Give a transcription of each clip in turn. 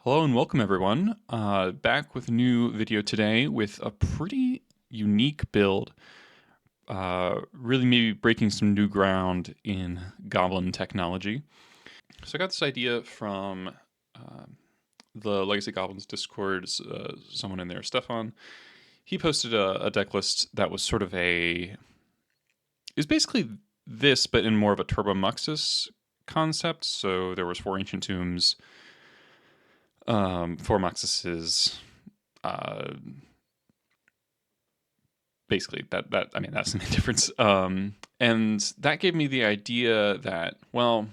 Hello and welcome everyone. Back with a new video today with a pretty unique build. Really maybe breaking some new ground in Goblin technology. So I got this idea from the Legacy Goblins Discord. Someone in there, Stefan. He posted a deck list that was sort of is basically this, but in more of a Turbo Muxus concept. So there was 4 Ancient Tombs, 4 Muxuses, basically that's the main difference. And that gave me the idea that, well,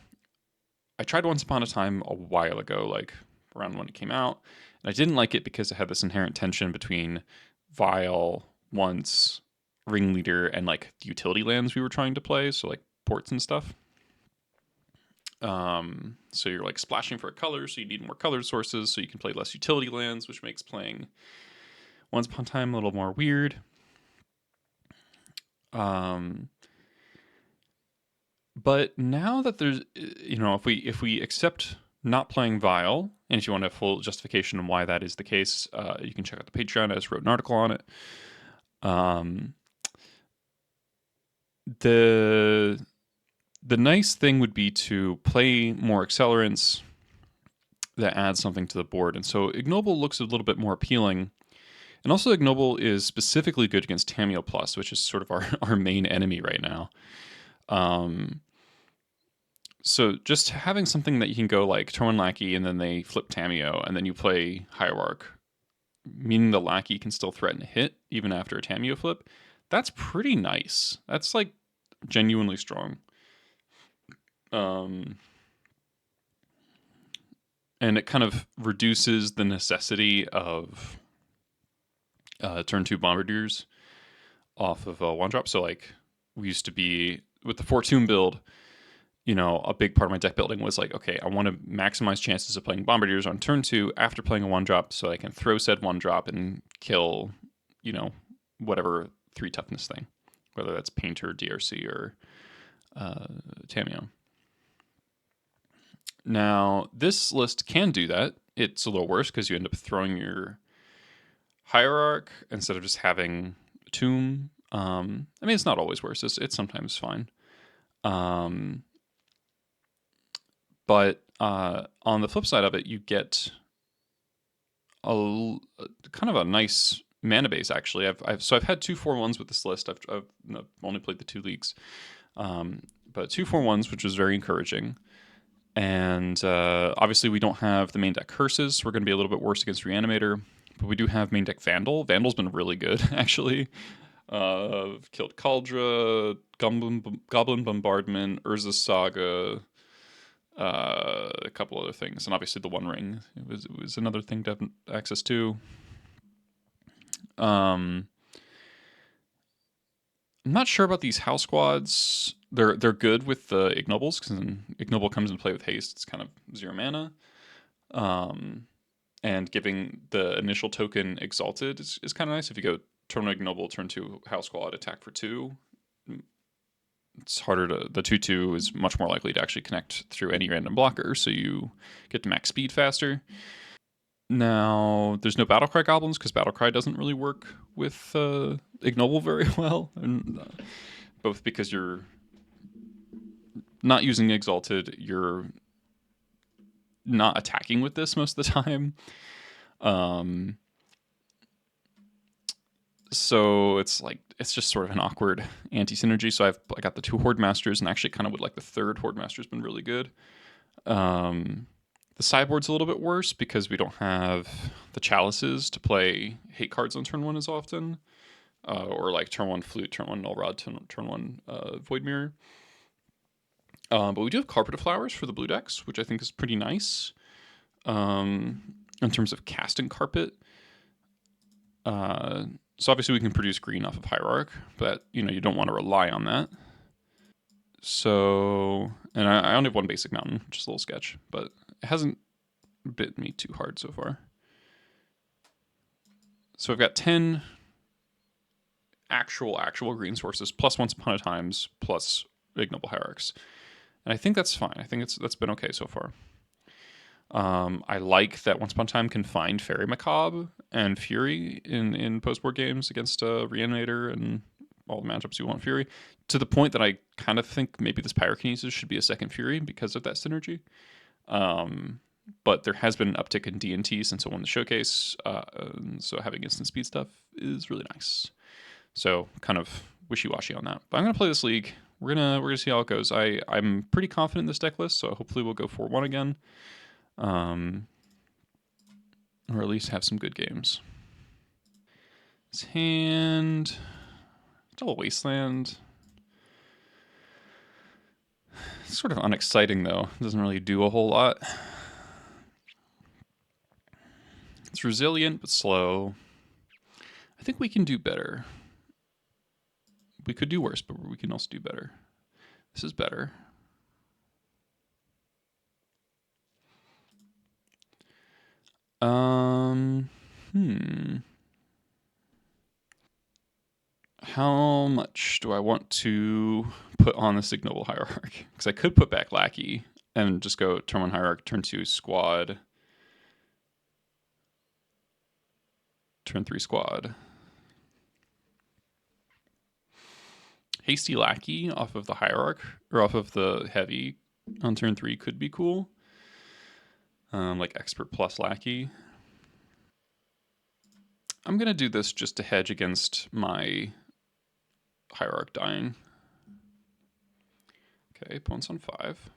I tried Once Upon a Time a while ago, like around when it came out, and I didn't like it because it had this inherent tension between Vile, Once, Ringleader, and like the utility lands we were trying to play, so like ports and stuff. So you're like splashing for a color, so you need more color sources, so you can play less utility lands, which makes playing Once Upon a Time a little more weird. But now that there's, if we accept not playing Vile, and if you want a full justification on why that is the case, you can check out the Patreon. I just wrote an article on it. The nice thing would be to play more accelerants that add something to the board, and so Ignoble looks a little bit more appealing. And also, Ignoble is specifically good against Tameo Plus, which is sort of our main enemy right now. So just having something that you can go like turn 1 Lackey and then they flip Tameo and then you play Hierarch, meaning the Lackey can still threaten a hit even after a Tameo flip, that's pretty nice. That's like genuinely strong. And it kind of reduces the necessity of turn 2 Bombardiers off of a 1-drop. So like we used to be with the Fortune build, a big part of my deck building was like, okay, I want to maximize chances of playing Bombardiers on turn 2 after playing a 1-drop so I can throw said 1-drop and kill, whatever 3 toughness thing, whether that's Painter, DRC, or Tameo. Now, this list can do that. It's a little worse because you end up throwing your Hierarch instead of just having a Tomb. It's not always worse. It's sometimes fine. But on the flip side of it, you get a kind of a nice mana base. Actually, I've had 2 4/1s with this list. I've only played the 2 leagues, but 2 4/1s, which was very encouraging. And obviously, we don't have the main deck curses, so we're going to be a little bit worse against Reanimator. But we do have main deck Vandal. Vandal's been really good, actually. Killed Kaldra, Goblin Bombardment, Urza Saga, a couple other things, and obviously the One Ring. It was another thing to have access to. I'm not sure about these house squads. They're good with the Ignobles because Ignoble comes into play with haste. It's kind of 0 mana. And giving the initial token Exalted is kind of nice. If you go turn 1 Ignoble, turn 2 house squad, attack for 2. It's harder to, the 2/2 is much more likely to actually connect through any random blocker, so you get to max speed faster. Now, there's no Battlecry Goblins because Battlecry doesn't really work with Ignoble very well, and both because you're not using Exalted, you're not attacking with this most of the time. So it's just sort of an awkward anti-synergy. So I got the 2 Horde Masters, and actually kind of would like the 3rd Horde Master's been really good. The sideboard's a little bit worse because we don't have the Chalices to play hate cards on turn 1 as often. Or like turn 1 Flute, turn 1 Null Rod, turn 1 Void Mirror. But we do have Carpet of Flowers for the blue decks, which I think is pretty nice. In terms of casting Carpet. So obviously we can produce green off of Hierarch, but you don't want to rely on that. So, and I only have 1 basic mountain, which is a little sketch, but it hasn't bit me too hard so far. So I've got 10 actual green sources, plus Once Upon a Times, plus Ignoble Hierarchs. And I think that's fine. I think that's been okay so far. I like that Once Upon a Time can find Fairy Macabre and Fury in post board games against Reanimator and all the matchups you want Fury, to the point that I kind of think maybe this Pyrokinesis should be a second Fury because of that synergy. But there has been an uptick in D&T since I won the showcase, so having instant speed stuff is really nice. So kind of wishy-washy on that. But I'm gonna play this league. We're gonna see how it goes. I'm pretty confident in this deck list, so hopefully we'll go 4-1 again, or at least have some good games. His hand, still a Wasteland. It's sort of unexciting though. It doesn't really do a whole lot. It's resilient but slow. I think we can do better. We could do worse, but we can also do better. This is better. How much do I want to put on this Ignoble Hierarch? Because I could put back Lackey and just go turn 1 Hierarch, turn 2 Squad, turn 3 Squad. Hasty Lackey off of the Hierarch, or off of the Heavy on turn 3 could be cool. Like Expert plus Lackey. I'm going to do this just to hedge against my Hierarch dying. Okay, opponent's on 5.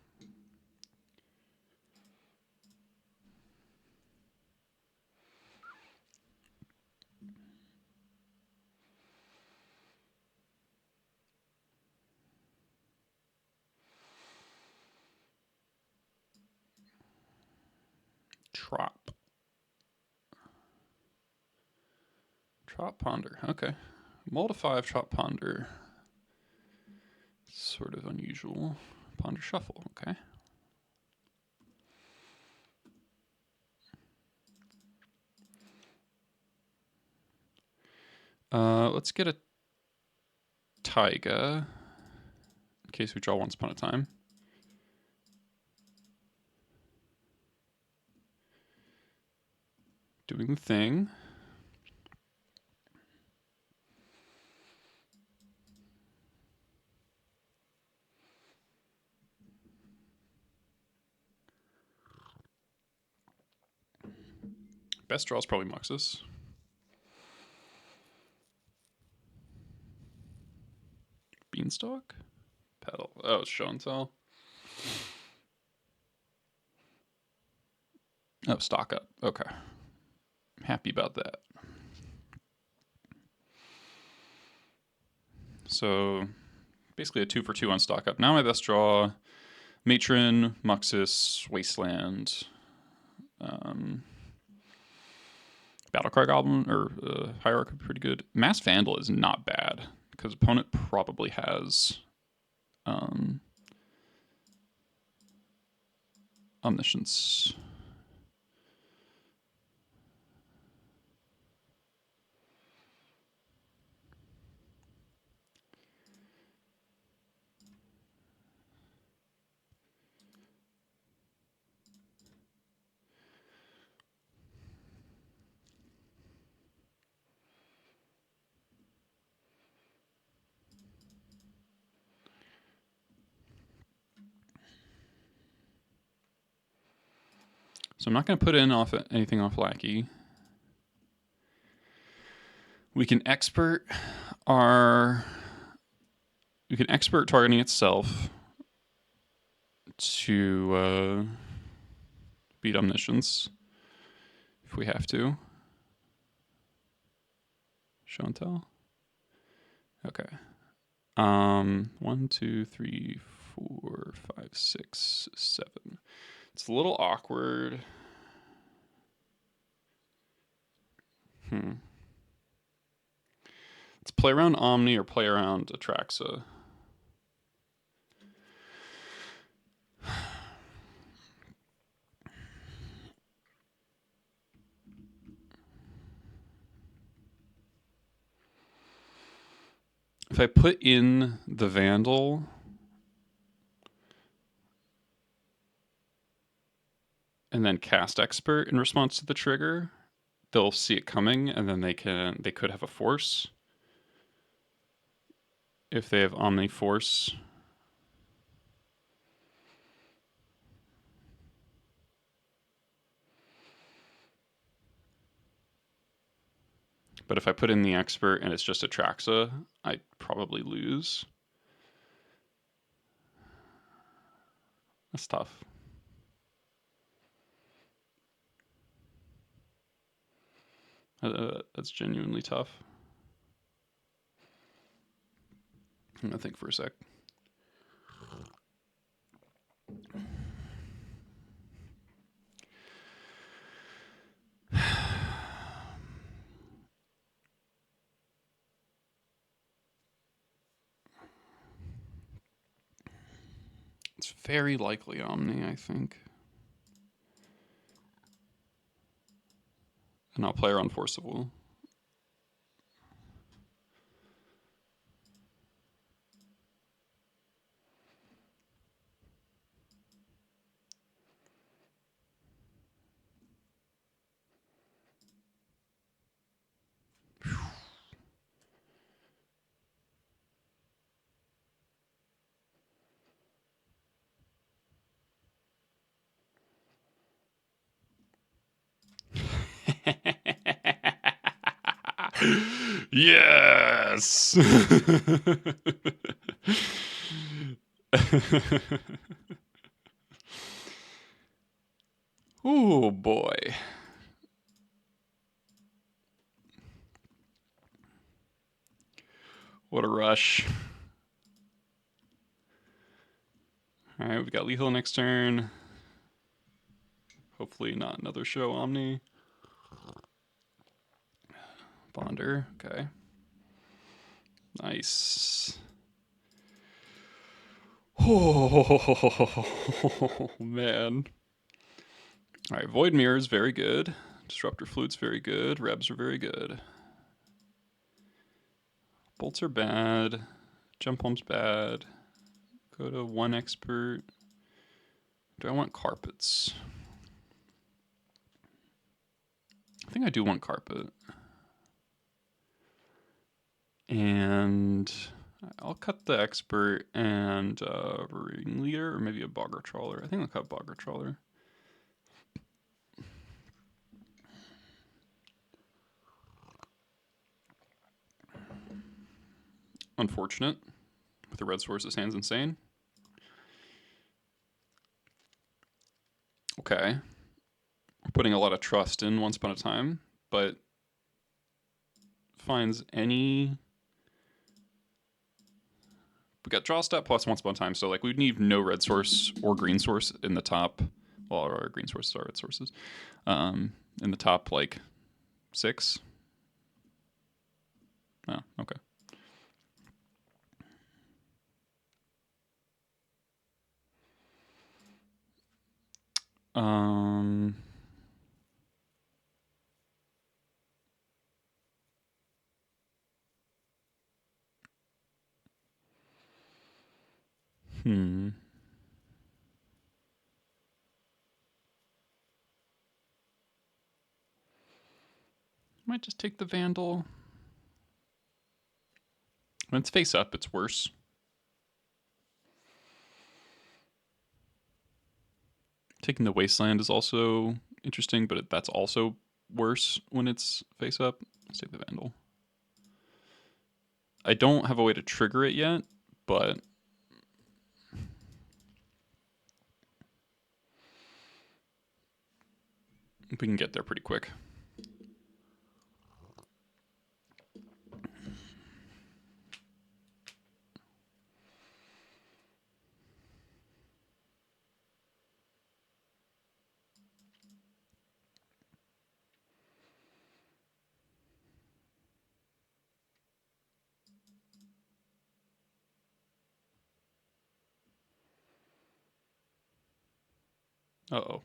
Trop. Trop Ponder. Okay. Mull to 5, Trop Ponder. Sort of unusual. Ponder Shuffle. Okay. Let's get a Taiga in case we draw Once Upon a Time. Doing the thing. Best draw is probably Muxus. Beanstalk? Pedal. Oh, it's show and tell. Oh, stock up. Okay. I'm happy about that. So basically a 2 for 2 on stock up. Now my best draw: Matron, Muxus, Wasteland, Battlecry Goblin, or Hierarch would be pretty good. Mass Vandal is not bad because opponent probably has Omniscience. So I'm not going to put in anything off Lackey. We can expert targeting itself to beat Omniscience if we have to. Show and tell. Okay. 1, 2, 3, 4, 5, 6, 7. It's a little awkward. Let's play around Omni or play around Atraxa. If I put in the Vandal, and and then cast Expert in response to the trigger, they'll see it coming, and then they could have a force. If they have Omni Force. But if I put in the Expert and it's just Atraxa, I'd probably lose. That's tough. That's genuinely tough. I'm gonna think for a sec. It's very likely Omni, I think. And I'll play her on Force of Will. Yes. Oh boy. What a rush. Alright, we've got lethal next turn. Hopefully not another show Omni. Bonder, okay. Nice. Oh, man. Alright, Void Mirror is very good. Disruptor Flute's very good. Rebs are very good. Bolts are bad. Jump Home's bad. Go to 1 Expert. Do I want Carpets? I think I do want Carpet. And I'll cut the Expert and Ringleader, or maybe a Bogger Trawler. I think I'll cut Bogger Trawler. Unfortunate. With the red source, this hand's insane. Okay. We're putting a lot of trust in Once Upon a Time, but finds any... We got draw step plus Once Upon a Time, so like we'd need no red source or green source in the top. Well, our green sources are red sources. In the top, like 6. Oh, okay. Might just take the Vandal. When it's face up, it's worse. Taking the Wasteland is also interesting, but that's also worse when it's face up. Let's take the Vandal. I don't have a way to trigger it yet, but we can get there pretty quick. Uh-oh.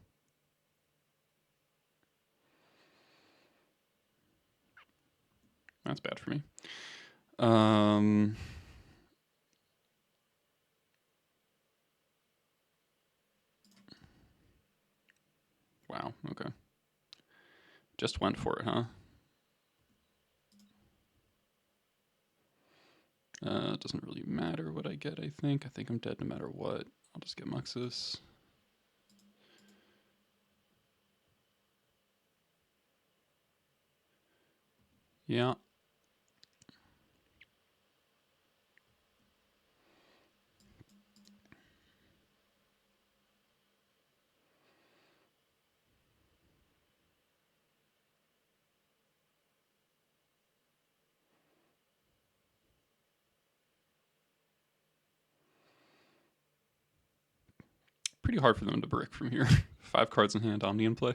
That's bad for me. Wow, okay. Just went for it, huh? It doesn't really matter what I get, I think. I think I'm dead no matter what. I'll just get Muxus. Yeah. Pretty hard for them to brick from here. 5 cards in hand, Omni in play.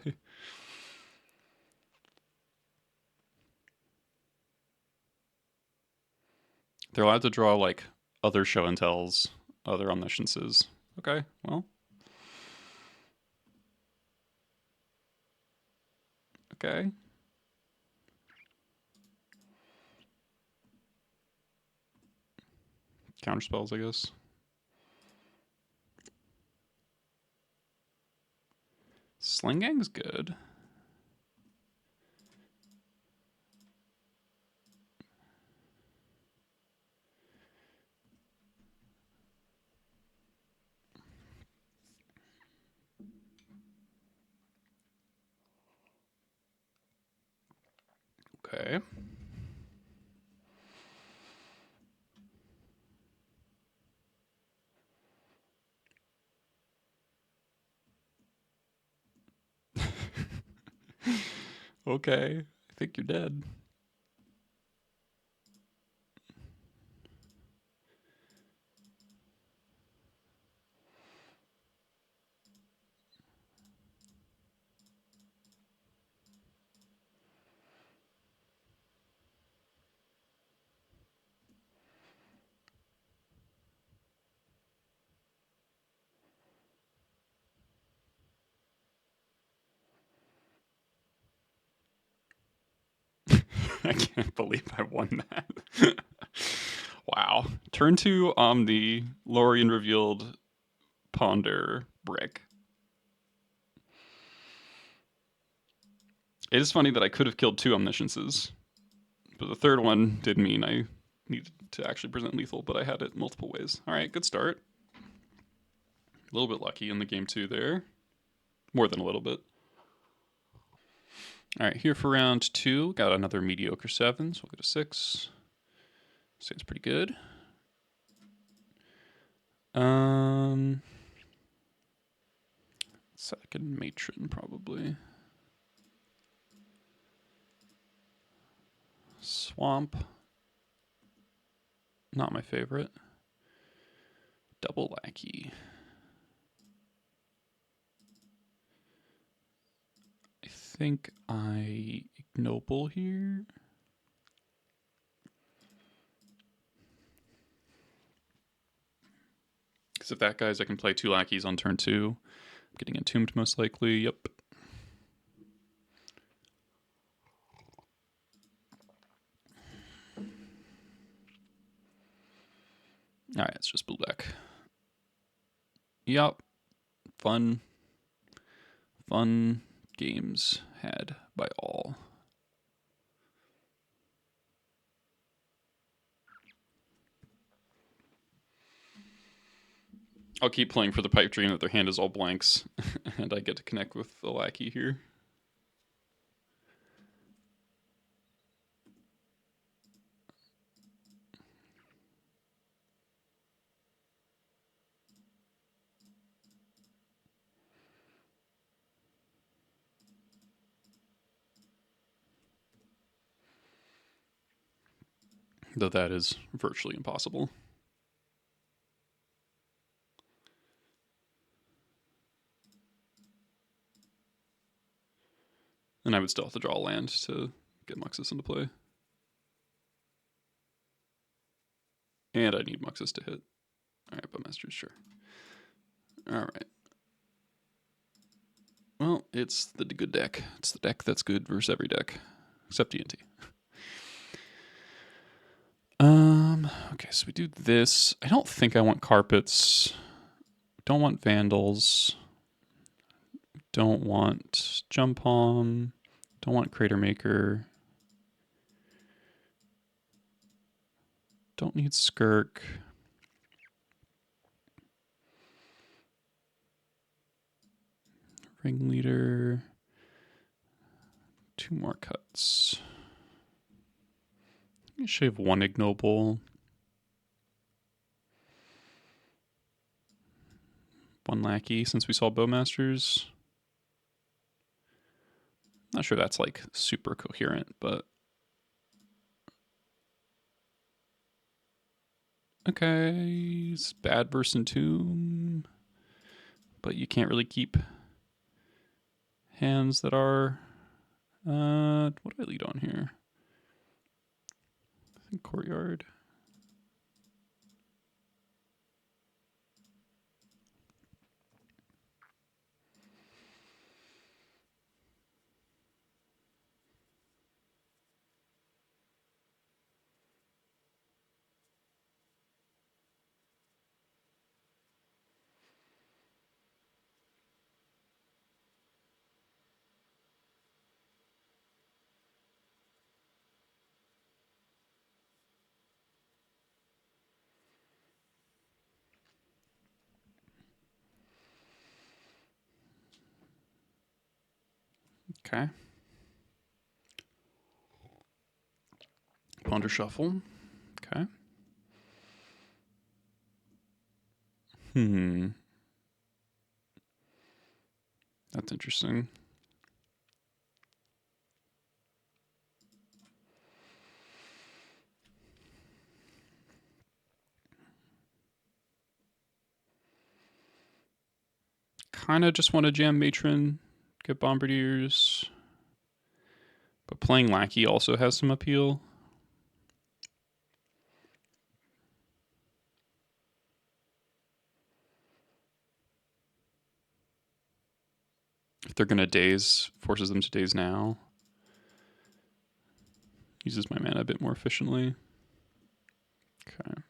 They're allowed to draw, like, other show and tells, other omnisciences. Okay, well. Okay. Counter spells, I guess. Slingang's good. Okay. Okay. I think you're dead. I can't believe I won that. Wow. Turn 2 Omni, Lorien revealed Ponder brick. It is funny that I could have killed 2 omnisciences, but the third one did mean I needed to actually present lethal, but I had it multiple ways. All right, good start. A little bit lucky in the game 2 there. More than a little bit. All right, here for round 2, got another mediocre 7, so we'll get a 6. Seems pretty good. Second matron probably. Swamp. Not my favorite. Double lackey. I think I ignoble here. Because if that guy's, I can play 2 lackeys on turn 2. I'm getting entombed most likely. Yep. All right, it's just blue black. Yep. Fun games had by all. I'll keep playing for the pipe dream that their hand is all blanks, and I get to connect with the lackey here. Though that is virtually impossible. And I would still have to draw a land to get Muxus into play. And I need Muxus to hit. Alright, but Masters, sure. Alright. Well, it's the good deck. It's the deck that's good versus every deck. Except D&T. Okay, so we do this. I don't think I want carpets. Don't want vandals. Don't want Jump Palm. Don't want Crater Maker. Don't need Skirk. Ringleader. 2 more cuts. Shave 1 Ignoble. 1 Lackey since we saw Bowmasters. Not sure that's like super coherent, but okay. It's bad versus Entomb, but you can't really keep hands that are. What do I lead on here? I think Courtyard. Okay. Ponder Shuffle. Okay. That's interesting. Kind of just want to jam Matron, get Bombardiers. But playing Lackey also has some appeal. If they're going to daze, forces them to daze now. Uses my mana a bit more efficiently. Okay.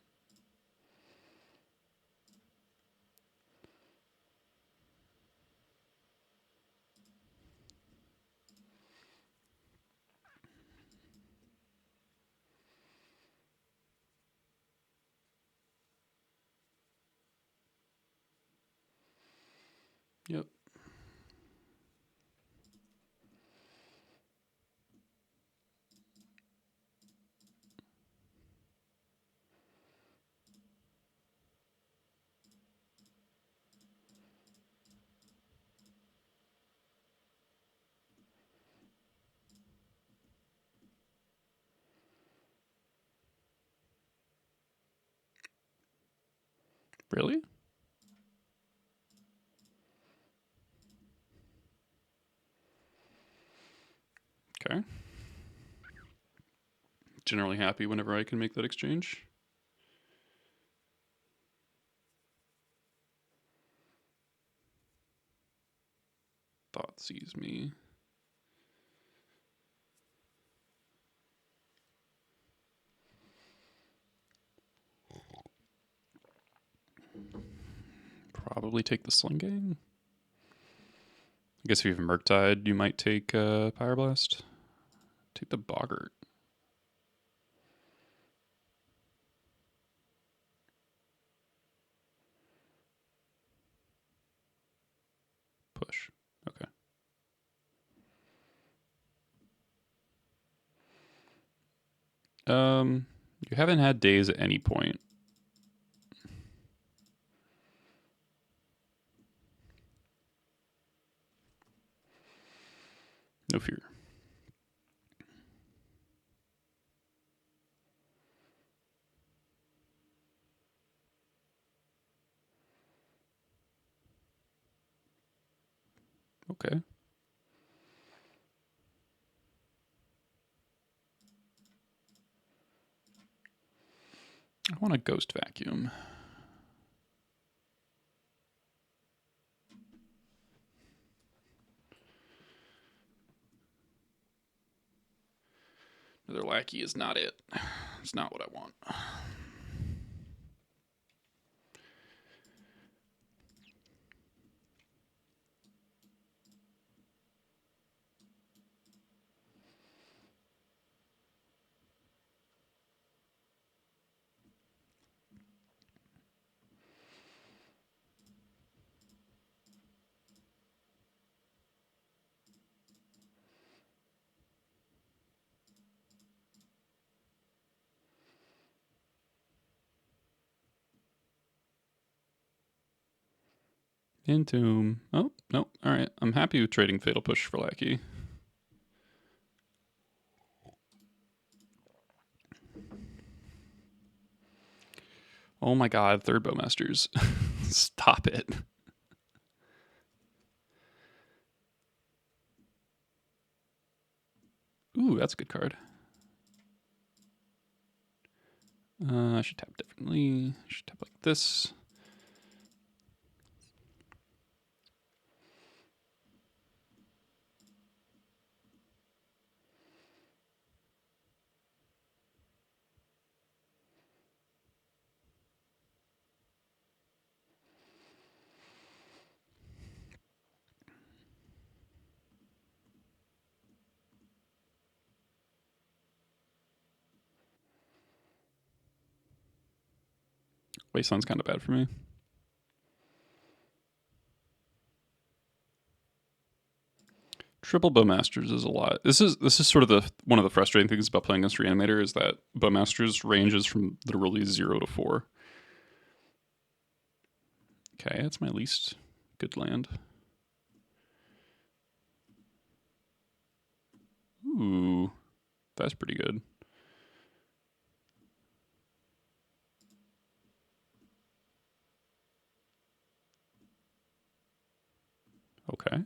Yep. Really? Okay. Generally happy whenever I can make that exchange. Thought sees me. Probably take the Sling Gang. I guess if you have Murktide, you might take Pyroblast. Take the Boggart. Push. Okay. You haven't had days at any point. No fear. Okay. I want a Ghost Vacuum. Another Lackey is not it. It's not what I want. Entomb. Oh, no. All right. I'm happy with trading Fatal Push for Lackey. Oh my god, third Bowmasters. Stop it. Ooh, that's a good card. I should tap differently. I should tap like this. Wasteland's kind of bad for me. Triple Bowmasters is a lot. This is sort of one of the frustrating things about playing against Reanimator is that Bowmasters ranges from literally 0 to 4. Okay, that's my least good land. Ooh, that's pretty good. Okay.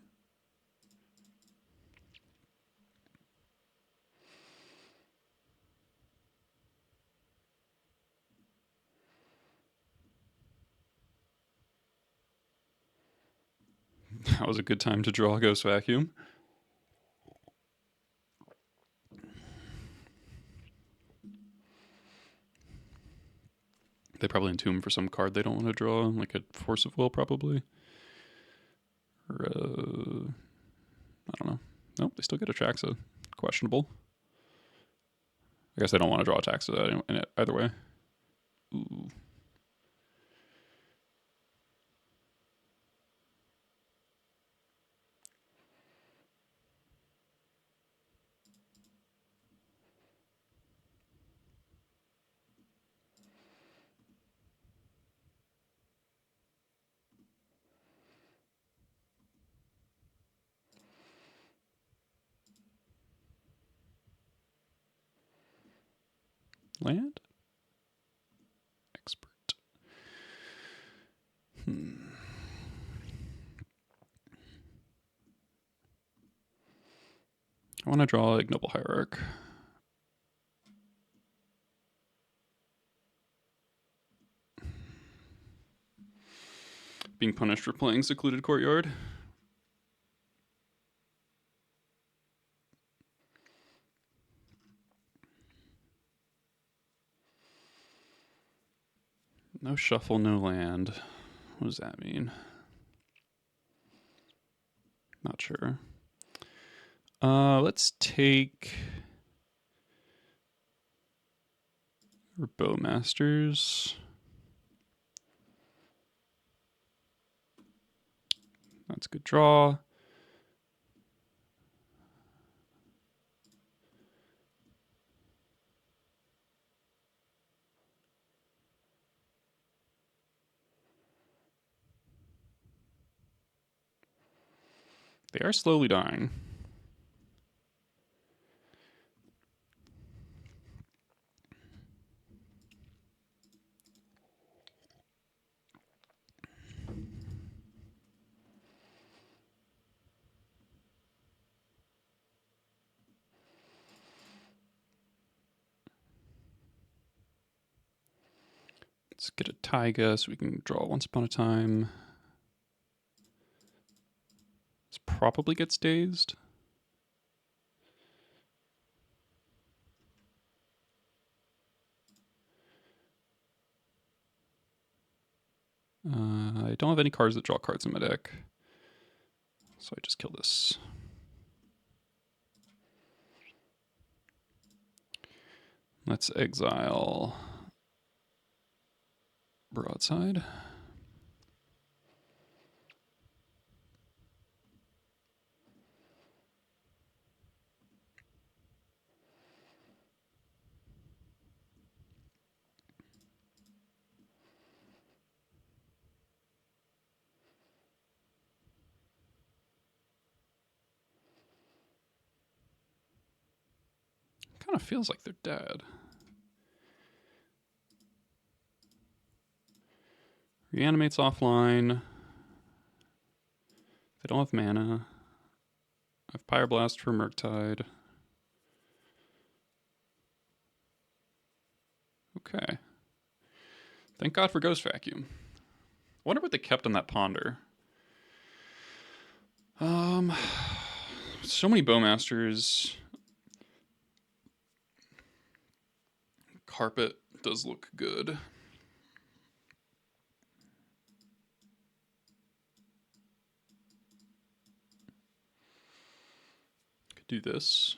That was a good time to draw a Ghost Vacuum. They probably entomb for some card they don't want to draw, like a Force of Will, probably. Or, I don't know. Nope, they still get a Traxa. Questionable. I guess they don't want to draw attacks either way. Ooh. Land? Expert. I want to draw Ignoble Hierarch. Being punished for playing Secluded Courtyard. No shuffle, no land. What does that mean? Not sure. Let's take Bowmasters. That's a good draw. They are slowly dying. Let's get a Taiga so we can draw Once Upon a Time. This probably gets dazed. I don't have any cards that draw cards in my deck. So I just kill this. Let's exile Broadside. kind of feels like they're dead. Reanimate's offline. They don't have mana. I have Pyroblast for Murktide. Okay. Thank God for Ghost Vacuum. I wonder what they kept on that Ponder. So many Bowmasters. Carpet does look good. Could do this.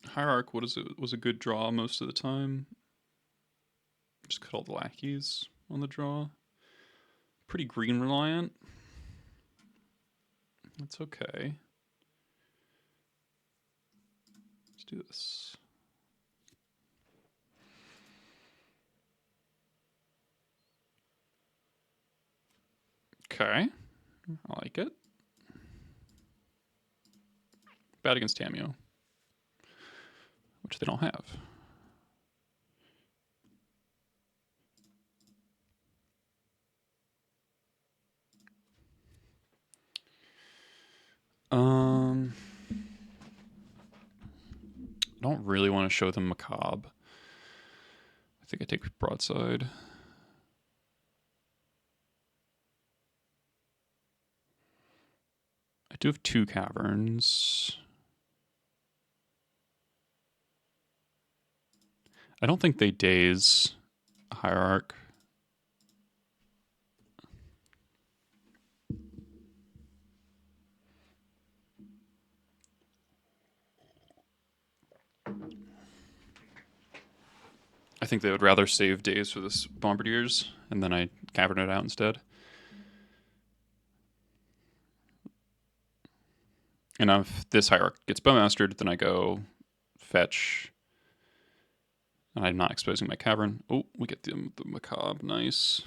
Hierarch, what is it? Was a good draw most of the time. Just cut all the lackeys on the draw. Pretty green reliant. That's okay. Let's do this. Okay. I like it. Bad against Tamio, which they don't have. I don't really want to show them Macabre. I think I take Broadside. I do have 2 Caverns. I don't think they daze Hierarch. I think they would rather save days for this Bombardiers, and then I cavern it out instead. And if this Hierarch gets Bowmastered, then I go fetch, and I'm not exposing my cavern. Oh, we get the Macabre, nice.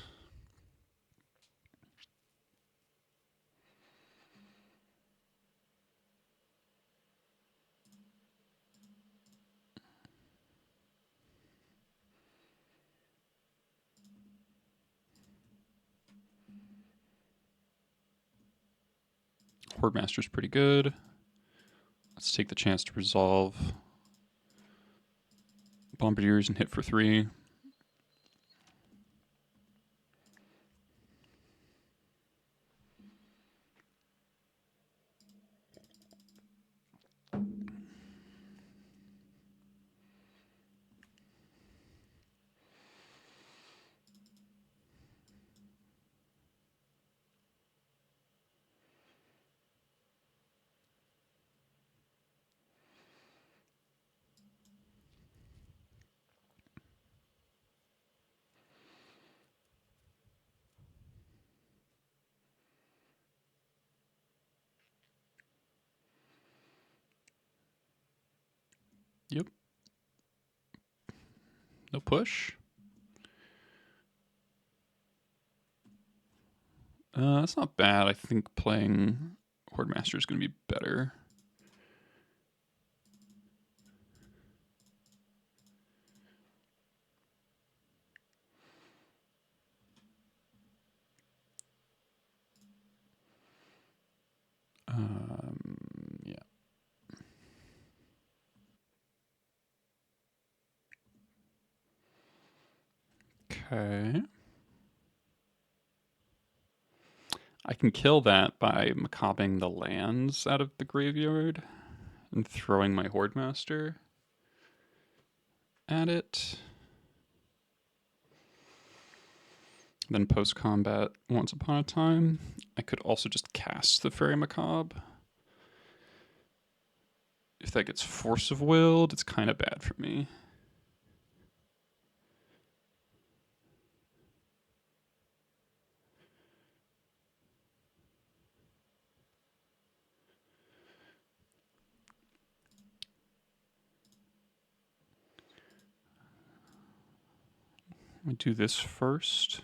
Horde Master's pretty good. Let's take the chance to resolve Bombardiers and hit for 3. Yep. No push. That's not bad. I think playing Horde Master is going to be better. Yeah. Okay. I can kill that by macabbing the lands out of the graveyard and throwing my Horde Master at it. Then post-combat, once upon a time, I could also just cast the Fairy Macabre. If that gets Force of Willed, it's kind of bad for me. Let me do this first.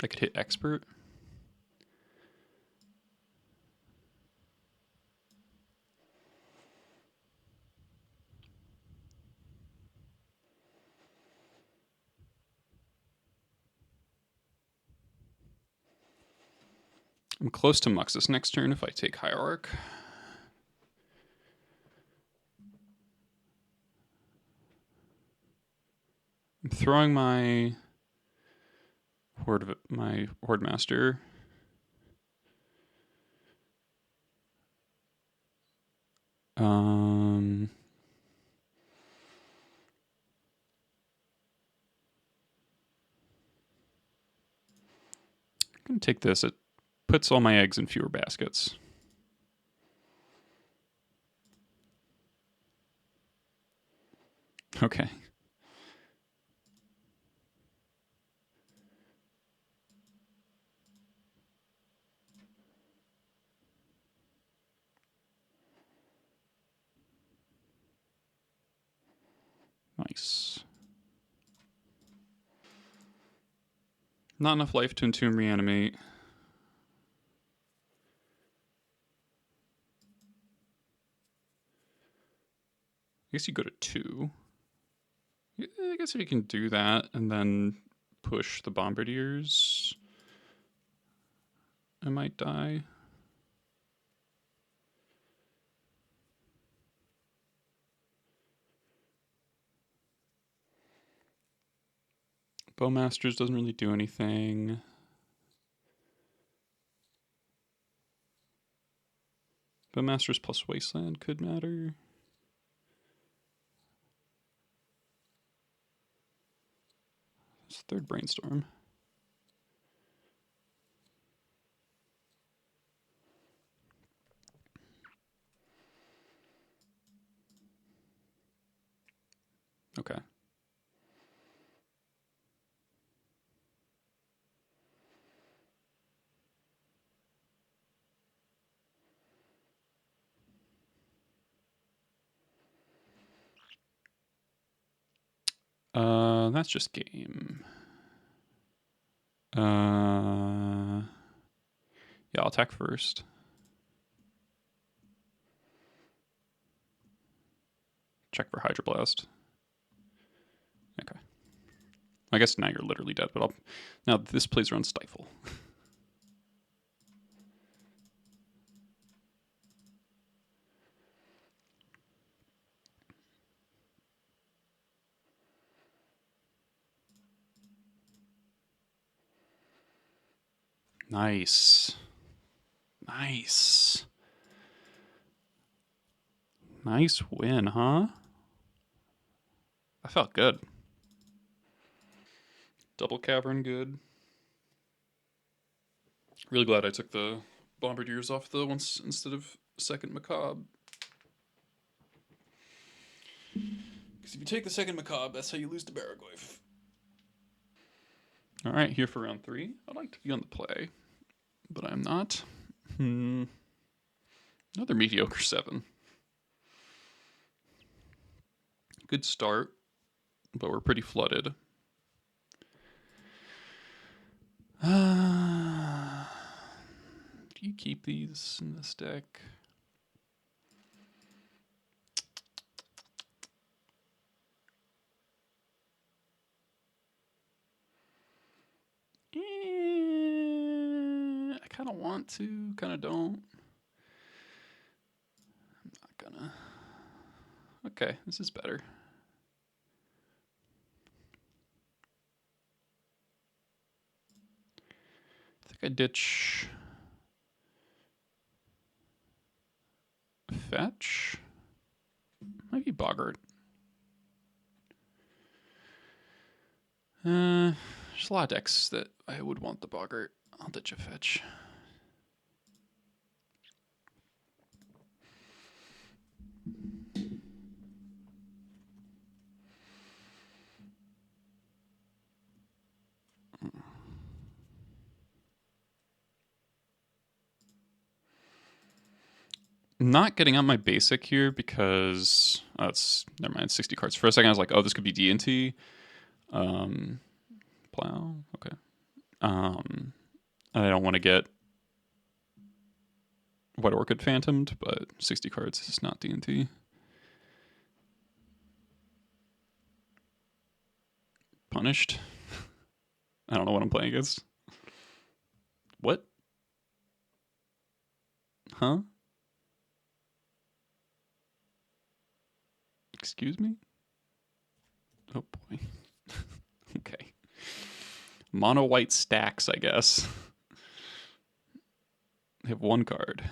I could hit expert. I'm close to Muxus next turn if I take Hierarch. I'm throwing my Horde Master. I'm gonna take this. It puts all my eggs in fewer baskets. Okay. Nice. Not enough life to Entomb Reanimate. I guess you go to 2. I guess if you can do that and then push the Bombardiers, I might die. Bowmasters doesn't really do anything. Bowmasters plus Wasteland could matter. It's third Brainstorm. Okay. That's just game. Yeah, I'll attack first. Check for Hydroblast. Okay. I guess now you're literally dead, but now this plays around Stifle. Nice. Nice. Nice win, huh? That felt good. Double Cavern, good. Really glad I took the Bombardiers off the once instead of second Macabre. Because if you take the second Macabre, that's how you lose to Baraglyph. Alright, here for round 3. I'd like to be on the play, but I'm not. Another mediocre 7. Good start, but we're pretty flooded. Do you keep these in this deck? I kind of want to, kind of don't. I'm not gonna. Okay, this is better. I think I ditch fetch. Might be Boggart. There's a lot of decks that I would want the Boggart. I'll ditch a fetch. Not getting out my basic here because it's never mind. 60 cards. For a second, I was like, "Oh, this could be D&T." Plow. Okay. I don't want to get White Orchid Phantomed, but 60 cards is not D&T. Punished. I don't know what I'm playing against. What? Huh? Excuse me? Oh boy. Okay. Mono white stacks, I guess. They have one card.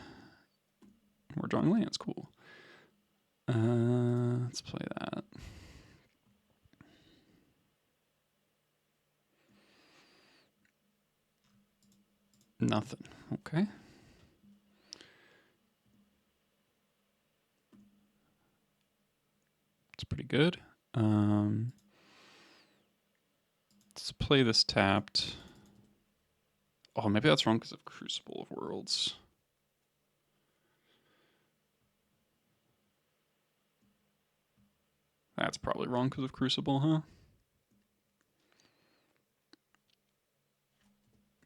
We're drawing lands, cool. Let's play that. Nothing. Okay. It's pretty good. Let's play this tapped. Oh, maybe that's wrong because of Crucible of Worlds. That's probably wrong because of Crucible, huh?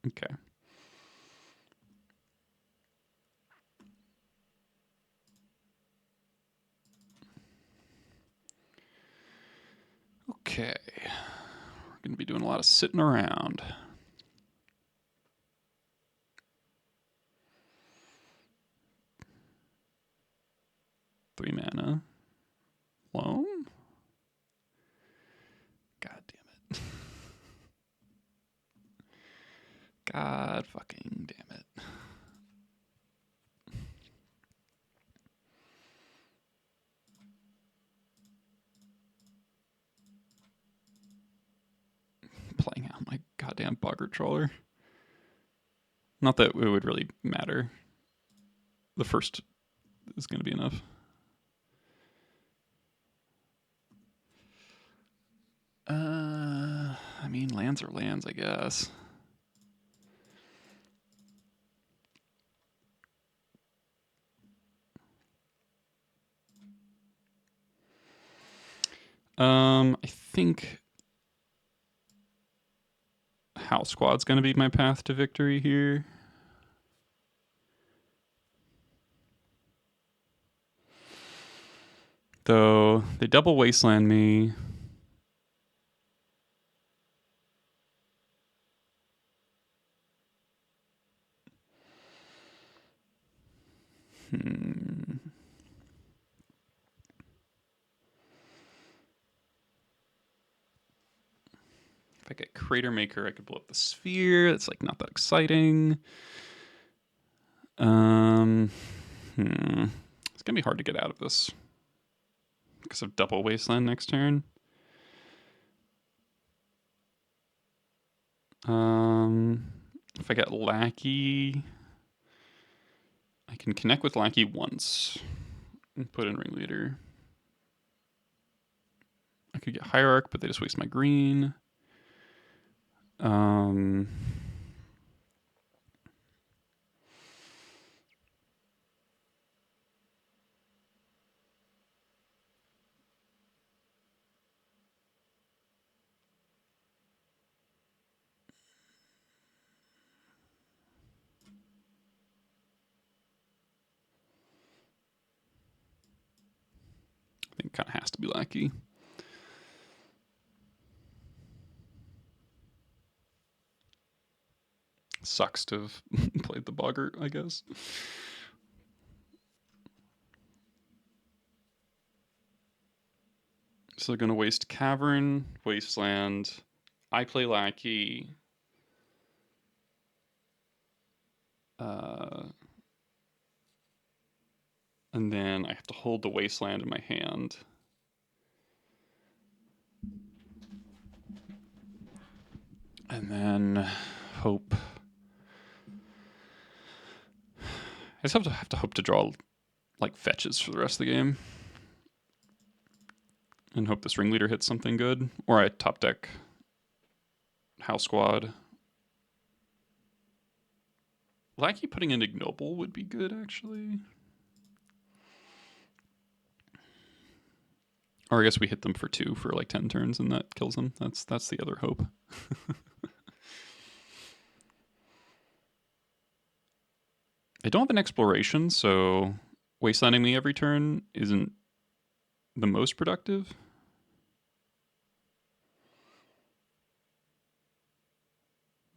Okay. Okay. We're going to be doing a lot of sitting around. Three mana. Loam? God damn it. God fucking damn it. Playing out my goddamn Boggart Trawler. Not that it would really matter. The first is going to be enough. I mean, lands are lands, I guess. I think House Squad's going to be my path to victory here. Though they double wasteland me. If I get Crater Maker, I could blow up the sphere. It's like not that exciting. It's gonna be hard to get out of this because of double wasteland next turn. If I get Lackey, I can connect with Lackey once and put in Ringleader. I could get Hierarch, but they just waste my green. I think it kind of has to be Lackey. Sucks to have played the Boggart, I guess. So they're going to waste Cavern, Wasteland. I play Lackey. And then I have to hold the Wasteland in my hand. And then hope. I just have to hope to draw like fetches for the rest of the game. And hope this Ringleader hits something good. Or I top deck House Squad. Lackey putting in Ignoble would be good, actually. Or I guess we hit them for 2 for like 10 turns and that kills them. That's the other hope. I don't have an exploration, so wastelanding me every turn isn't the most productive.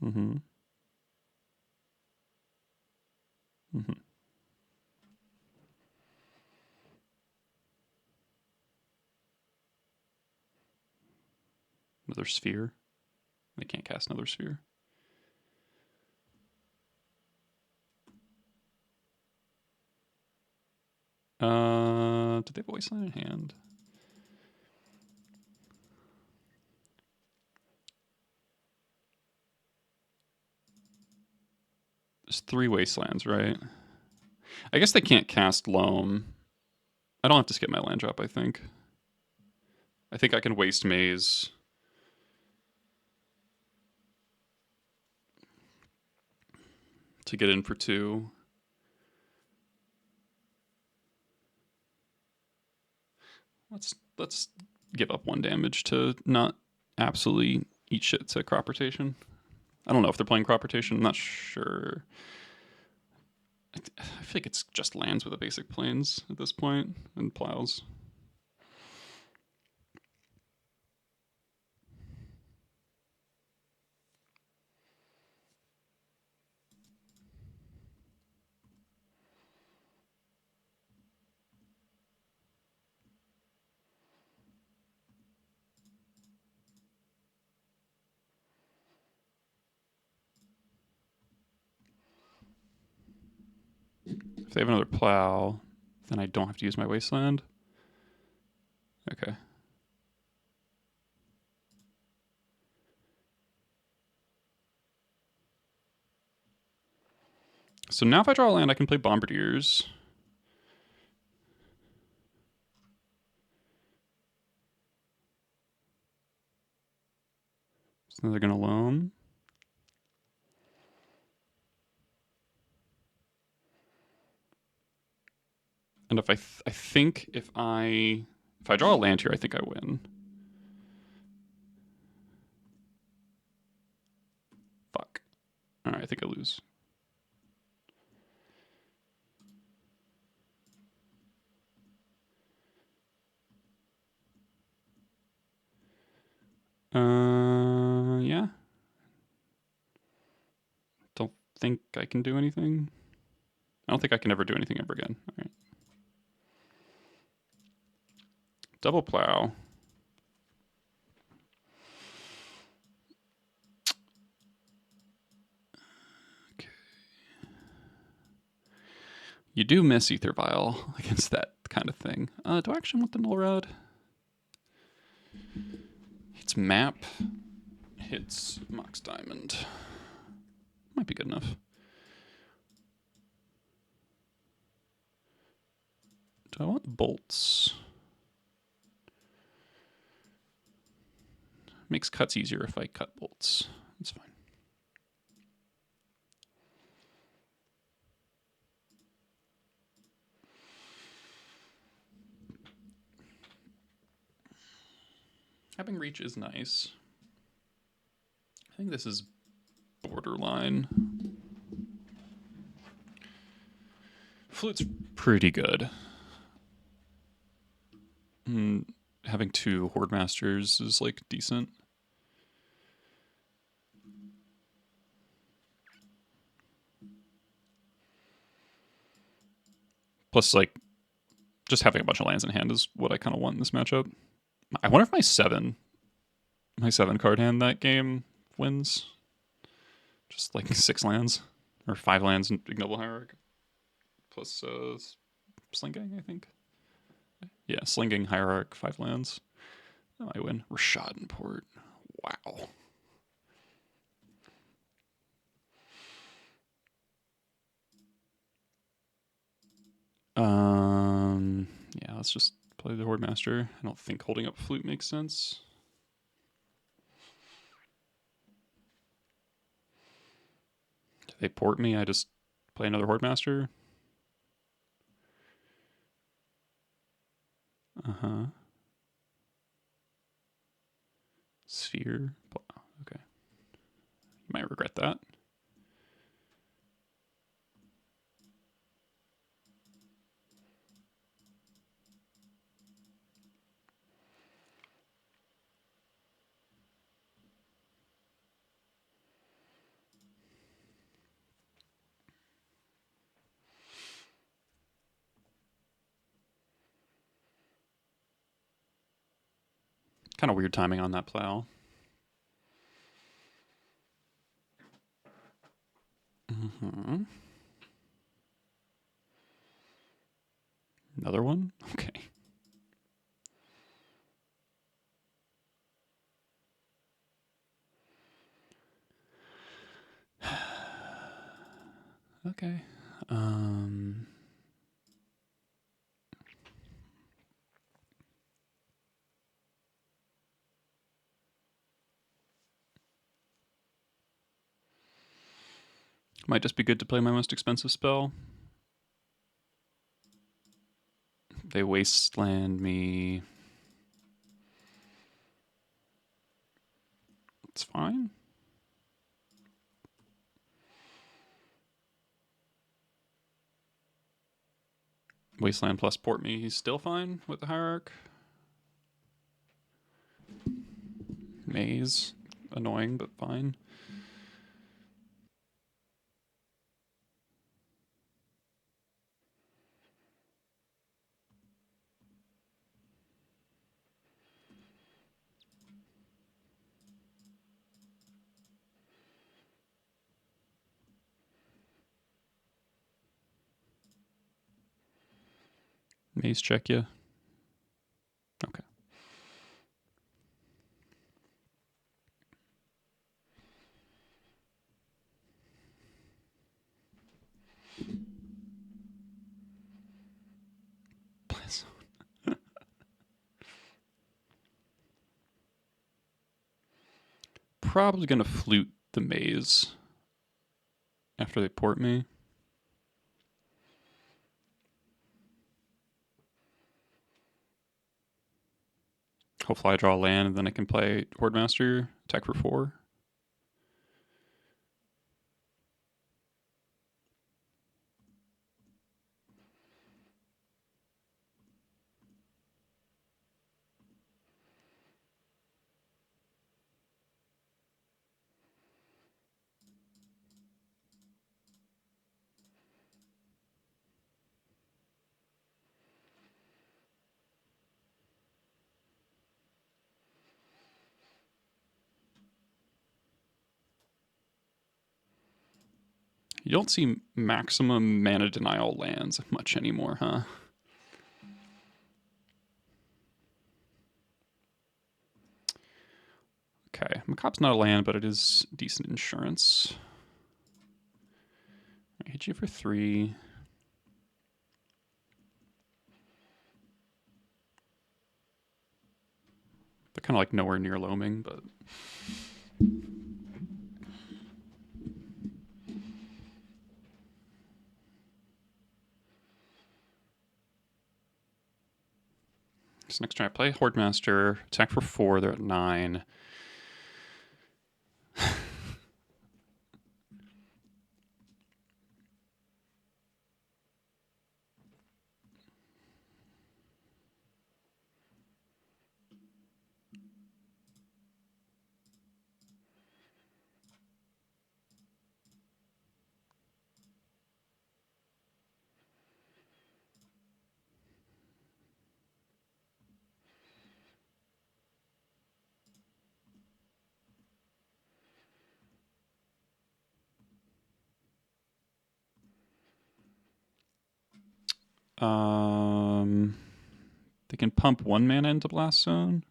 Mm-hmm. Mm-hmm. Another sphere. They can't cast another sphere. Do they have a wasteland in hand? There's 3 wastelands, right? I guess they can't cast Loam. I don't have to skip my land drop, I think. I think I can waste Maze. To get in for 2. Let's give up 1 damage to not absolutely eat shit to crop rotation. I don't know if they're playing crop rotation. I'm not sure. I feel like it's just lands with a basic planes at this point and plows. If they have another plow, then I don't have to use my wasteland. Okay. So now if I draw a land, I can play Bombardiers. So they're going to loam. And if I think if I draw a land here, I think I win. Fuck. All right, I think I lose. Yeah. Don't think I can do anything. I don't think I can ever do anything ever again. All right. Double plow. Okay. You do miss Ether Vial against that kind of thing. Do I actually want the Null Rod? Hits map. Hits Mox Diamond. Might be good enough. Do I want bolts? Makes cuts easier if I cut bolts. That's fine. Having reach is nice. I think this is borderline. Flute's pretty good. Having 2 Horde Masters is like decent. Plus, like, just having a bunch of lands in hand is what I kind of want in this matchup. I wonder if my 7 card hand that game wins. Just like 6 lands or 5 lands in Ignoble Hierarch plus Slinging, I think. Yeah, Slinging Hierarch 5 lands. That might win. Rashad Port. Wow. Yeah, let's just play the Horde Master. I don't think holding up Flute makes sense. Do they port me? I just play another Horde Master? Uh-huh. Sphere. Okay. You might regret that. Kind of weird timing on that plow. Mm-hmm. Another one? Okay. Okay. Might just be good to play my most expensive spell. They wasteland me. It's fine. Wasteland plus port me. He's still fine with the Hierarch. Maze. Annoying, but fine. Maze check you. Okay. Probably gonna flute the maze after they port me. Hopefully I draw a land and then I can play Hordemaster, attack for 4. You don't see maximum mana denial lands much anymore, huh? Okay, Macaque's not a land, but it is decent insurance. I hit you for 3. They're kind of like nowhere near loaming, but... So next turn I play Hordemaster, attack for 4, they're at 9. They can pump 1 mana into Blast Zone.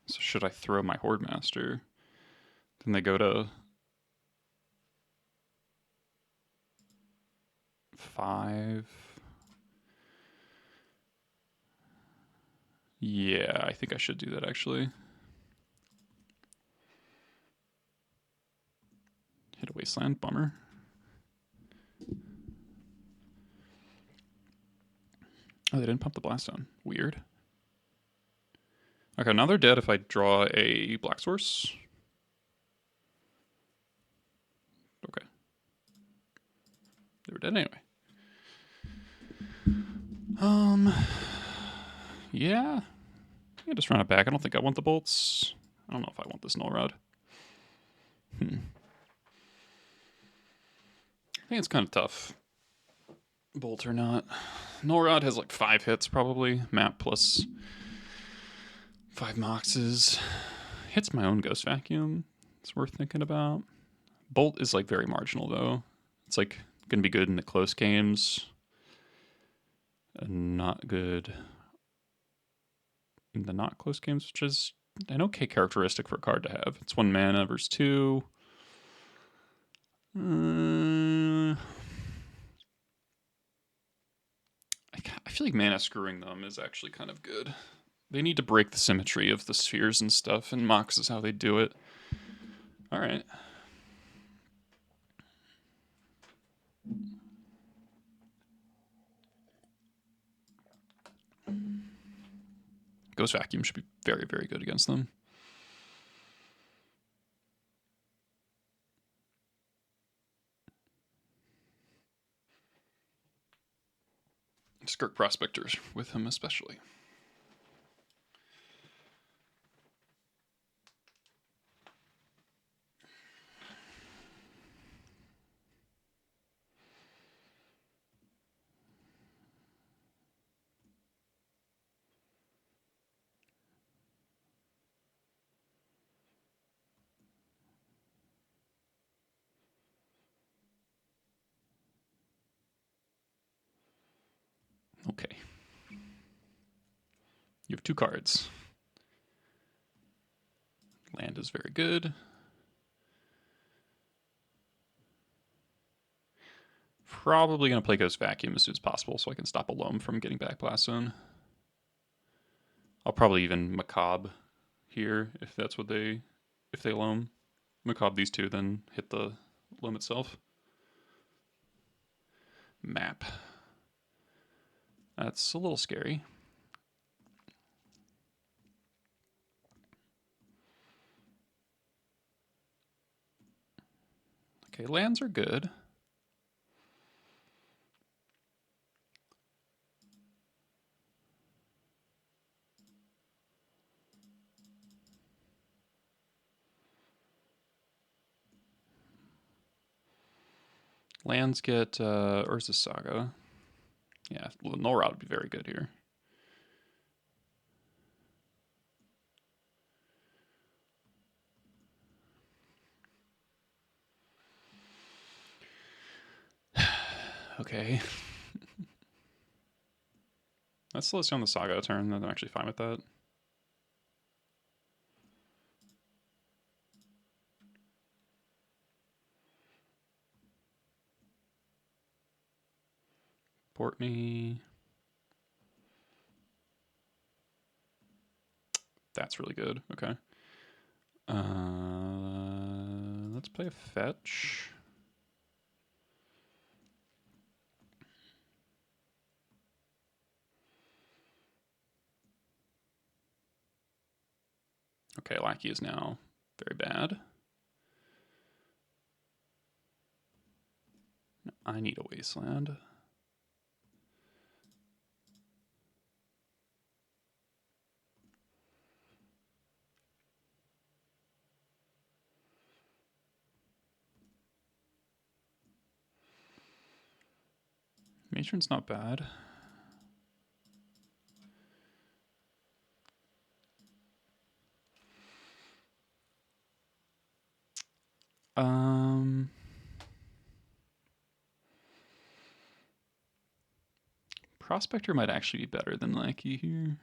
So should I throw my Hordemaster? Then they go to 5. Yeah, I think I should do that actually. Hit a Wasteland, bummer. Oh, they didn't pump the Blast Zone. Weird. Okay, now they're dead if I draw a Black Source. Okay. They were dead anyway. Yeah. Yeah, just run it back. I don't think I want the bolts. I don't know if I want this Null Rod. I think it's kind of tough. Bolt or not. Null-Rod has like 5 hits probably. Map plus 5 moxes. Hits my own Ghost Vacuum. It's worth thinking about. Bolt is like very marginal though. It's like gonna be good in the close games. And not good in the not close games, which is an okay characteristic for a card to have. It's 1 mana versus 2. I feel like mana screwing them is actually kind of good. They need to break the symmetry of the spheres and stuff, and Mox is how they do it. Alright. Ghost Vacuum should be very, very good against them. Skirk Prospectors with him especially. Okay. You have 2 cards. Land is very good. Probably going to play Ghost Vacuum as soon as possible so I can stop a Loam from getting back Blast Zone. I'll probably even Macabre here if that's what if they Loam. Macabre these 2, then hit the Loam itself. Map. That's a little scary. Okay, lands are good. Lands get Urza Saga. Yeah, Null-Rod would be very good here. Okay. That slows down the Saga a turn, then I'm actually fine with that. Port me. That's really good. Okay. Let's play a fetch. Okay, Lackey is now very bad. I need a Wasteland. Matron's not bad. Prospector might actually be better than Lackey here.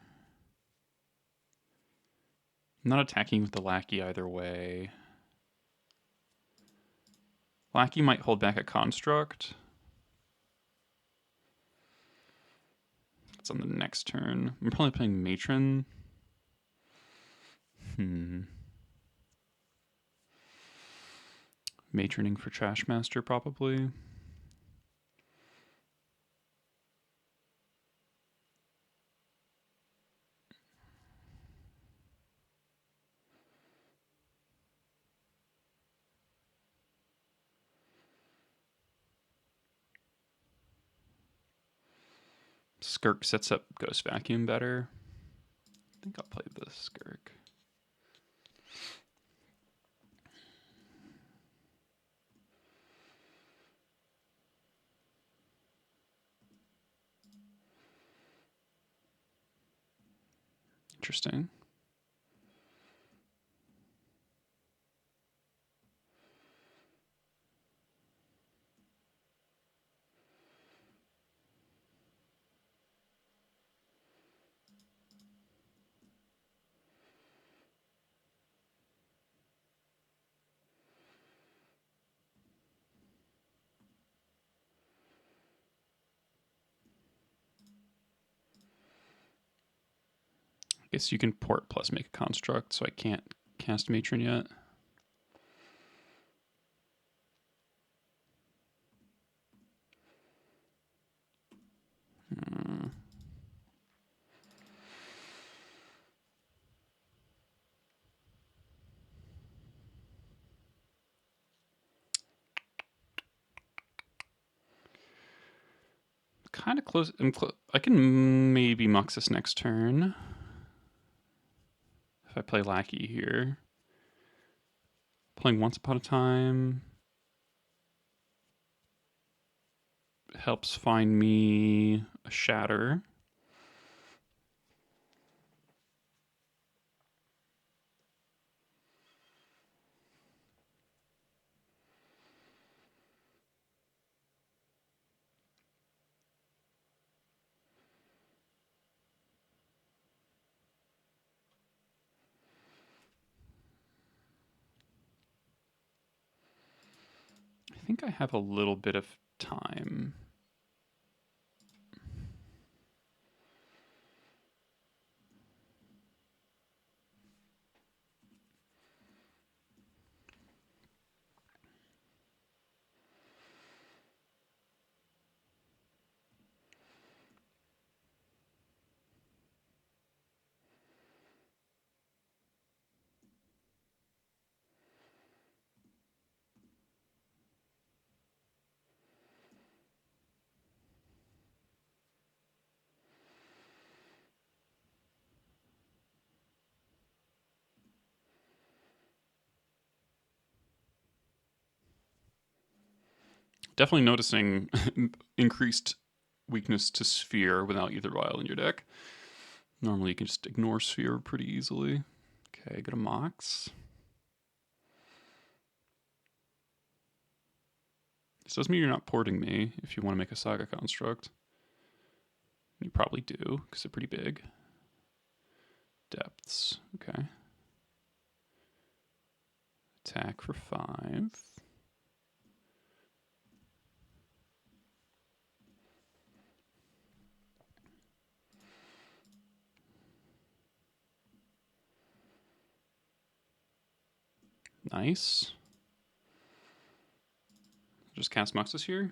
I'm not attacking with the Lackey either way. Lackey might hold back a Construct. That's on the next turn. I'm probably playing Matron. Matroning for Trashmaster, probably. Skirk sets up Ghost Vacuum better. I think I'll play the Skirk. Interesting. I guess you can port plus make a construct, so I can't cast Matron yet. Kind of close. I can maybe Mux this next turn. If I play Lackey here. Playing Once Upon a Time helps find me a Shatter. I think I have a little bit of time. Definitely noticing increased weakness to Sphere without either vial in your deck. Normally you can just ignore Sphere pretty easily. Okay, go to Mox. This doesn't mean you're not porting me if you want to make a Saga construct. You probably do, because they're pretty big. Depths, okay. Attack for 5. Nice. Just cast Muxus here.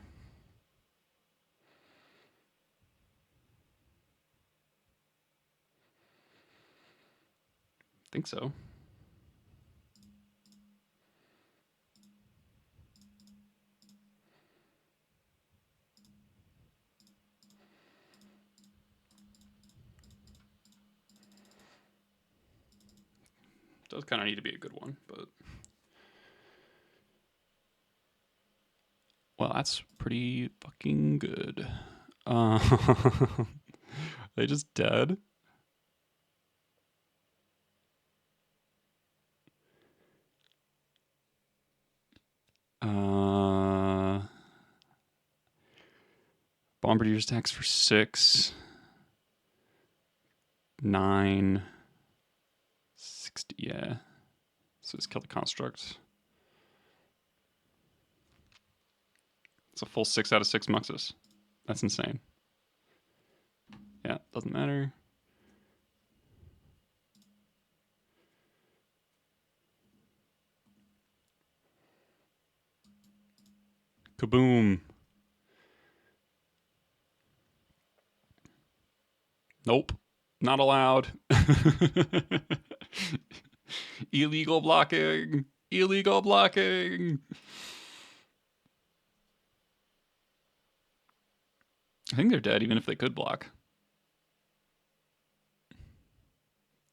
Think so. Does kind of need to be a good one, but... Well, that's pretty fucking good. They just dead? Bombardier's attacks for 6. 9. 60, yeah. So just kill the construct. It's a full 6 out of 6 Muxus. That's insane. Yeah, doesn't matter. Kaboom. Nope. Not allowed. Illegal blocking. Illegal blocking. I think they're dead even if they could block.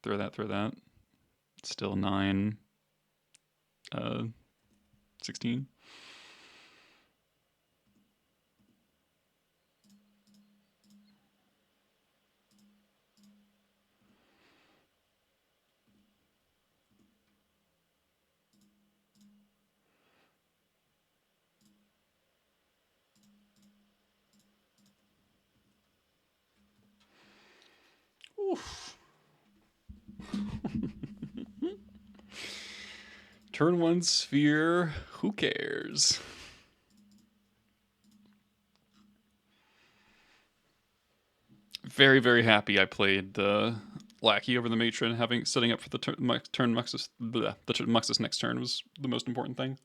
Throw that, throw that. Still 9. 16. Turn 1 sphere. Who cares? Very, very happy I played the lackey over the matron. Setting up for the turn Muxus. Bleh, the Muxus next turn was the most important thing.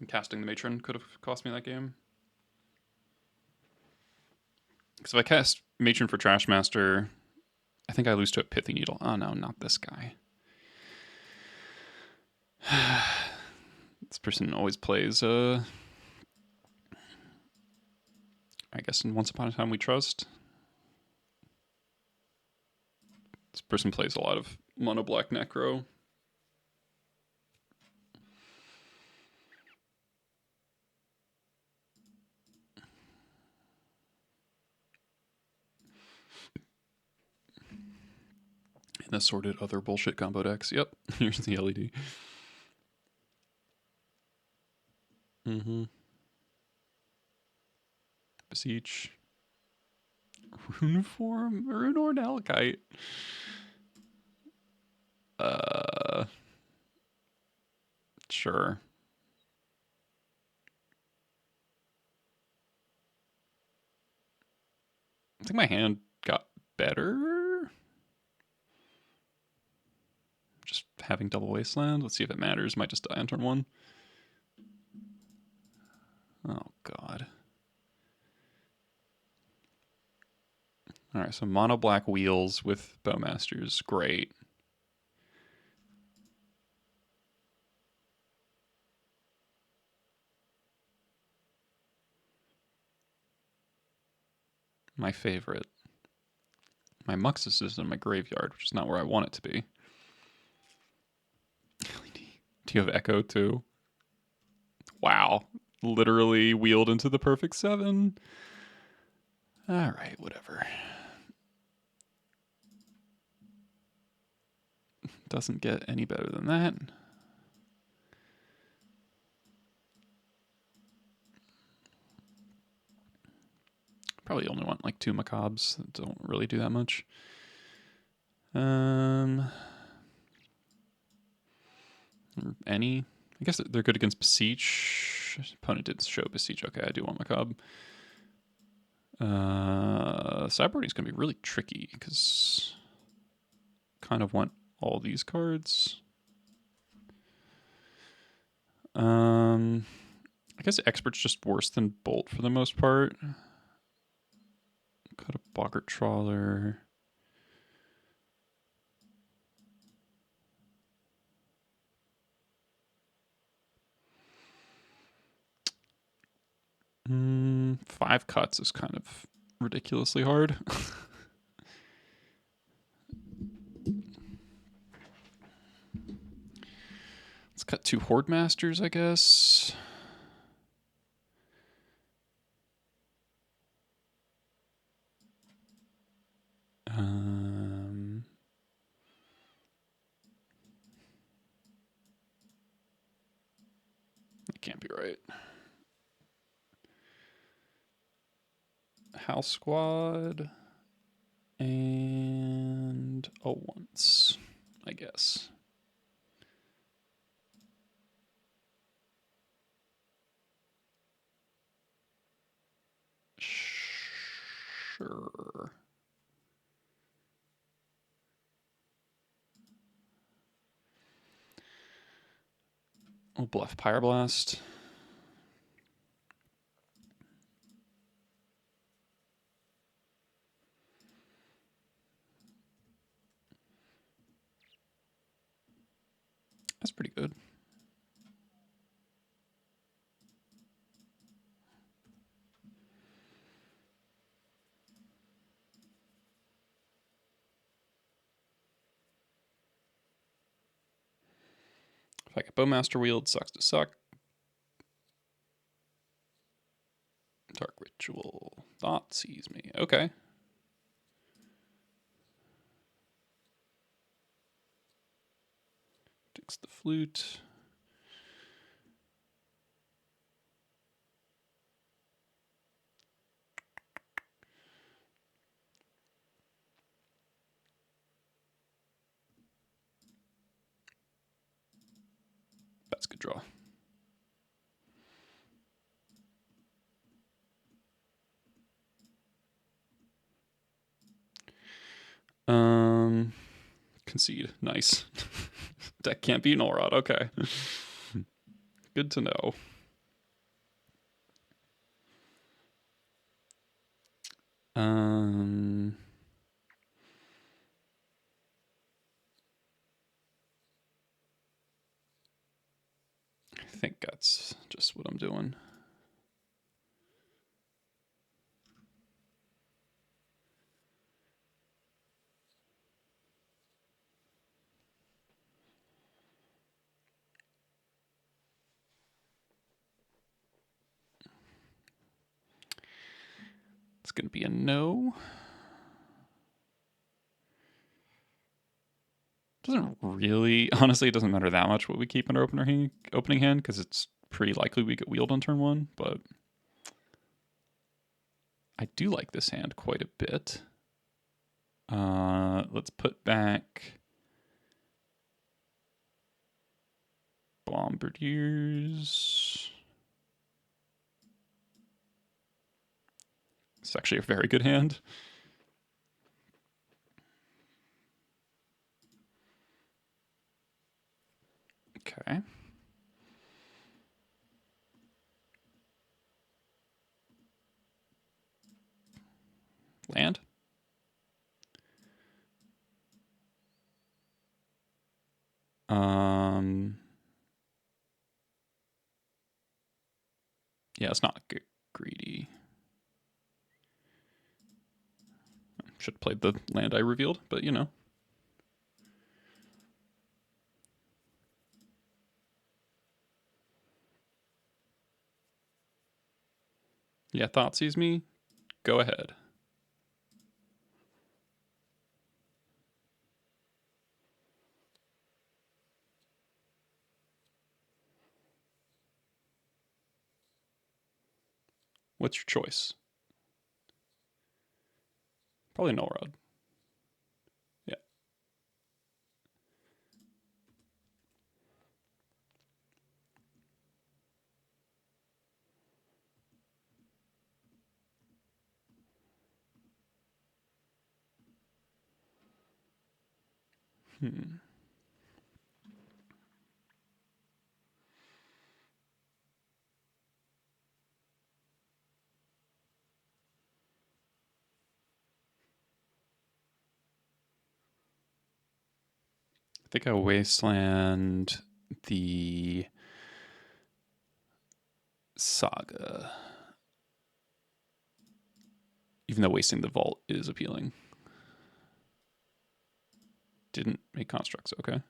Casting the matron could have cost me that game. Because if I cast matron for Trashmaster, I think I lose to a Pithy Needle. Oh no, not this guy. This person always plays, I guess in Once Upon a Time We Trust. This person plays a lot of mono black Necro. And assorted other bullshit combo decks. Yep, here's the LED. Beseech. Runeform? Runeorn Alkite. Sure. I think my hand got better. Just having double wasteland. Let's see if it matters. Might just die on turn 1. Oh, God. Alright, so mono black wheels with Bowmasters. Great. My favorite. My Muxus is in my graveyard, which is not where I want it to be. Do you have Echo too? Wow. Literally wheeled into the perfect 7. Alright, whatever. Doesn't get any better than that. Probably only want like 2 Macabres that don't really do that much. Any? I guess they're good against Beseech. Opponent did show Beseech. Okay, I do want Macabre. Sideboarding is going to be really tricky because kind of want all these cards. I guess Expert's just worse than Bolt for the most part. Cut a Boggart Trawler. Five cuts is kind of ridiculously hard. Let's cut 2 Horde Masters, I guess. That can't be right. House Squad and a once, I guess. Sure. We'll bluff Pyroblast. That's pretty good. If I get Bowmaster Wield, sucks to suck. Dark Ritual. Thought sees me. Okay. Takes the flute. Good draw. Concede. Nice. Deck can't beat Null-Rod. Okay. Good to know. I think that's just what I'm doing. It's going to be a no. Doesn't really, honestly, it doesn't matter that much what we keep in our opening hand because it's pretty likely we get wheeled on turn one, but I do like this hand quite a bit. Let's put back Bombardiers. It's actually a very good hand. Okay. Land. Yeah, it's not greedy. Should have played the land I revealed, but you know. Yeah, Thoughtseize me. Go ahead. What's your choice? Probably Null-Rod. Yeah. I think I wasteland the Saga. Even though wasting the vault is appealing. Didn't make constructs, okay.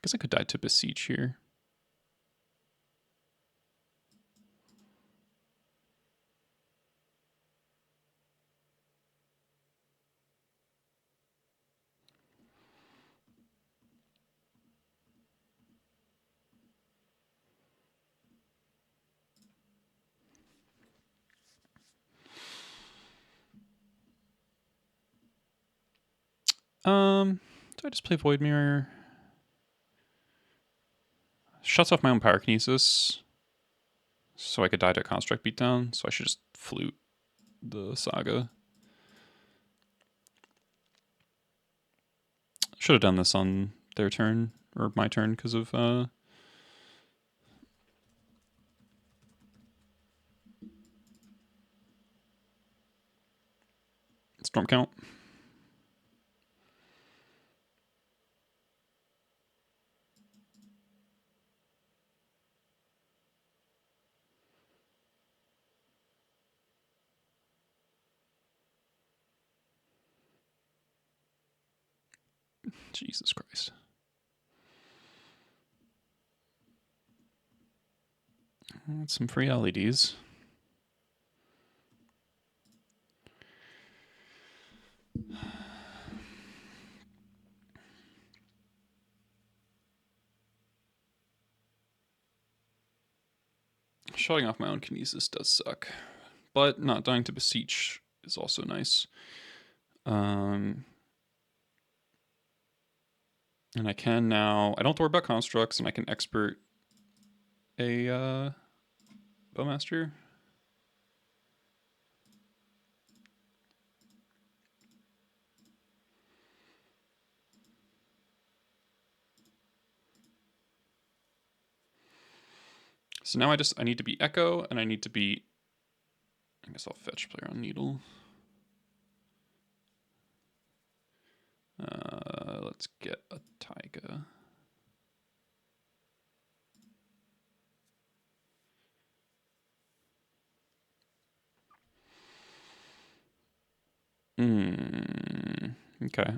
Guess I could die to Beseech here. Do I just play Void Mirror? Shuts off my own Pyrokinesis. So I could die to Construct Beatdown. So I should just flute the Saga. Should have done this on their turn, or my turn, because of Storm Count. Jesus Christ. That's some free LEDs. Shutting off my own Kinesis does suck. But not dying to Beseech is also nice. And I can now, I don't have to worry about constructs, and I can expert a bowmaster. So now I need to be Echo, and I need to be, I guess I'll fetch player on Needle. Let's get a Taiga. Okay.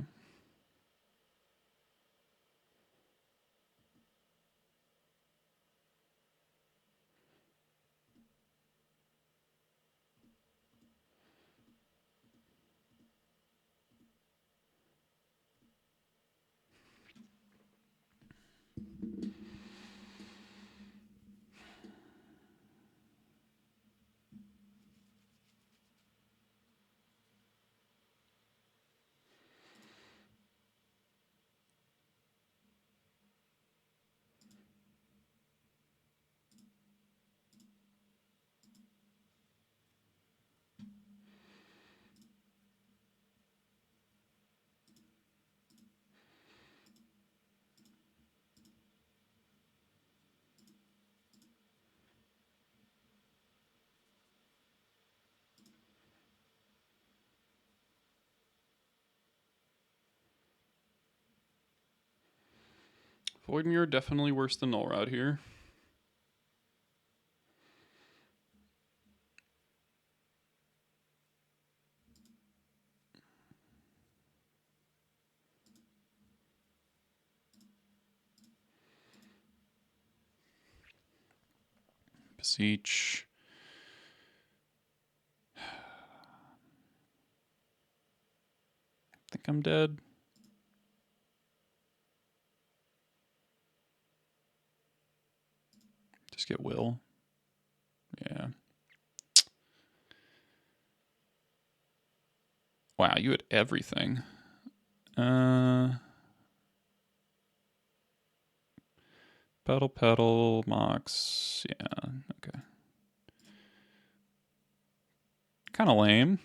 Voidmere definitely worse than Null Rod here. Beseech. I think I'm dead. Just get Will. Yeah. Wow, you had everything. Pedal, Mox. Yeah, okay. Kind of lame.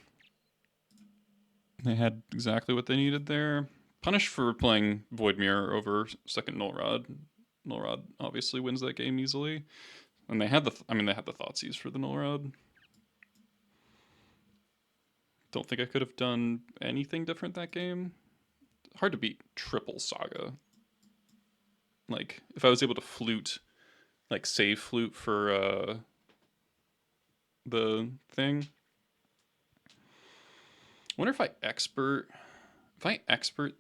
They had exactly what they needed there. Punished for playing Voidmere over second Null Rod. Null Rod obviously wins that game easily. And they had the, they had the Thoughtseize for the Null Rod. Don't think I could have done anything different that game. Hard to beat triple Saga. Like, if I was able to flute, like save flute for the thing. I wonder if I expert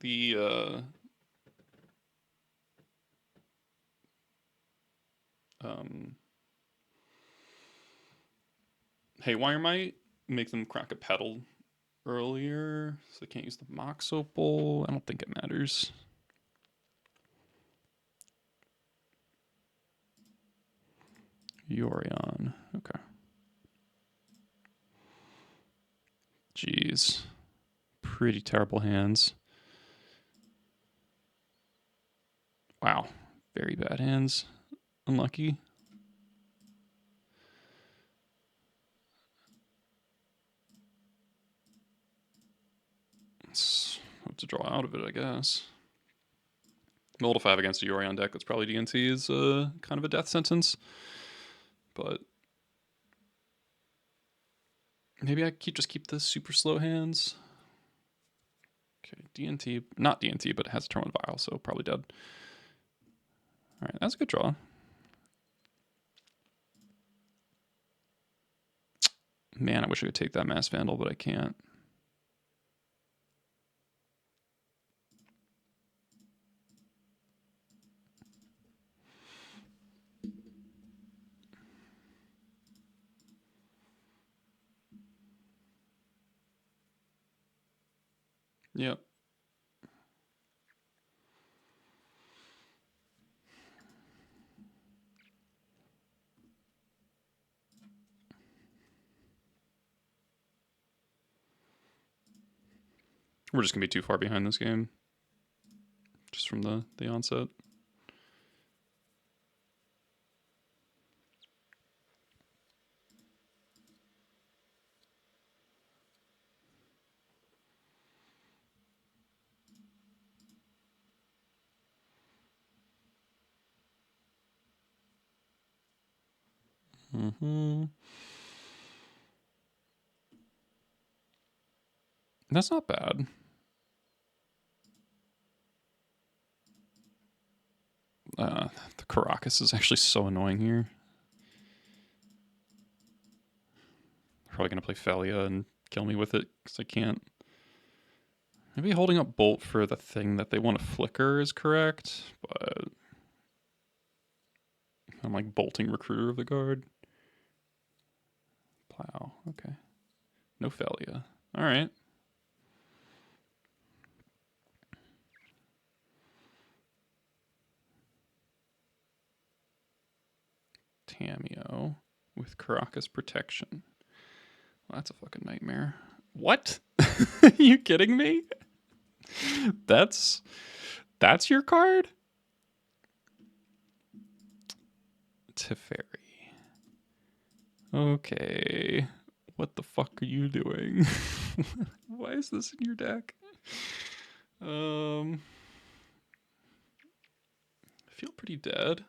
the um Haywire might make them crack a pedal earlier, so they can't use the Mox Opal. I don't think it matters. Yorion. Okay. Jeez. Pretty terrible hands. Wow. Very bad hands. Unlucky. Let's hope to draw out of it, I guess. Roll to 5 against a Yorion deck that's probably DNT is kind of a death sentence. But maybe I just keep the super slow hands. Okay, DNT, not DNT, but it has a turn 1 vial, so probably dead. All right, that's a good draw. Man, I wish I could take that Mass Vandal, but I can't. Yep. We're just gonna be too far behind this game, just from the onset. That's not bad. The Caracas is actually so annoying here. Probably gonna play Thalia and kill me with it because I can't. Maybe holding up Bolt for the thing that they want to flicker is correct, but I'm like bolting Recruiter of the Guard. Plow, okay. No Thalia. Alright. Tameo with Caracas Protection. Well, that's a fucking nightmare. What? Are you kidding me? That's your card? Teferi. Okay. What the fuck are you doing? Why is this in your deck? I feel pretty dead.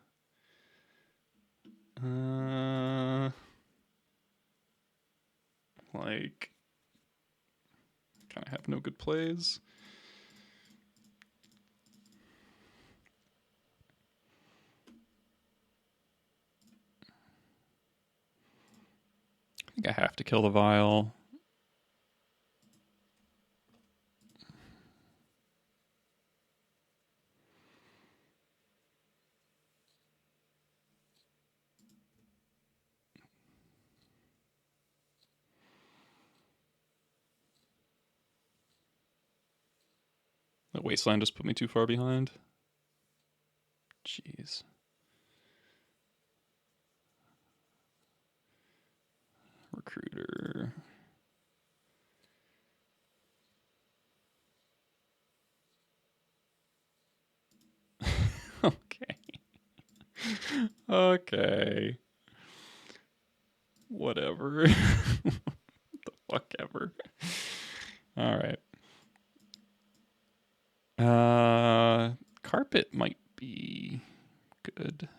Like, kind of have no good plays. I think I have to kill the Vial. The Wasteland just put me too far behind. Jeez. Recruiter. Okay. Okay. Whatever. The fuck ever. Alright. Carpet might be good.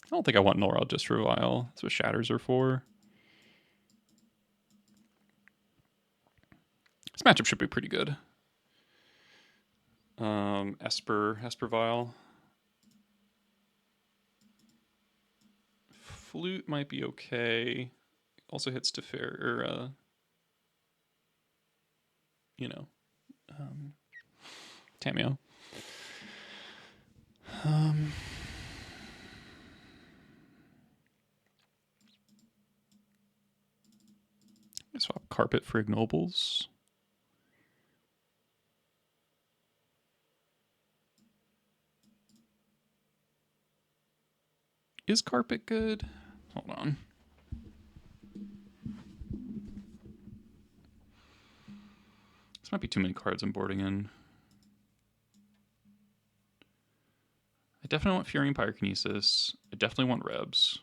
I don't think I want Nora just for a while. That's what Shatters are for. This matchup should be pretty good. Esper Vial. Flute might be okay. Also hits to fair, or Tameo. I swap Carpet for Ignobles. Is Carpet good? Hold on. This might be too many cards I'm boarding in. I definitely want Fury and Pyrokinesis. I definitely want Rebs.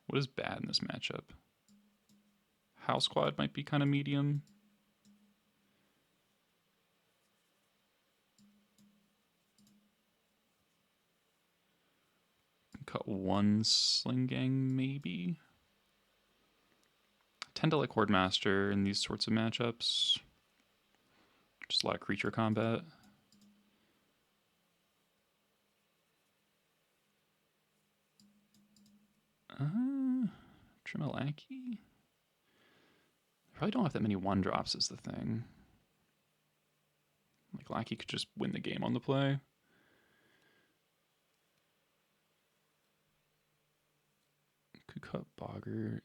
What is bad in this matchup? House Squad might be kind of medium. Cut one Sling Gang, maybe. I tend to like Horde Master in these sorts of matchups. Just a lot of creature combat. Trimalaki? Probably don't have that many 1-drops is the thing. Like, Lackey could just win the game on the play. Could cut Boggart.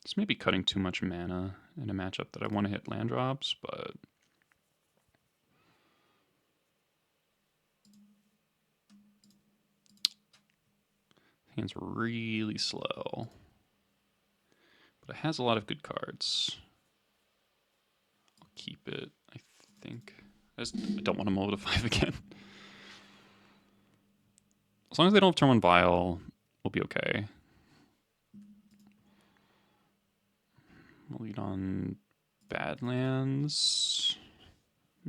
This may be cutting too much mana in a matchup that I want to hit land drops, but hand's really slow. But it has a lot of good cards. I'll keep it, I think. I don't want to mull to 5 again. As long as they don't have turn 1 Vial, we'll be okay. We'll lead on Badlands.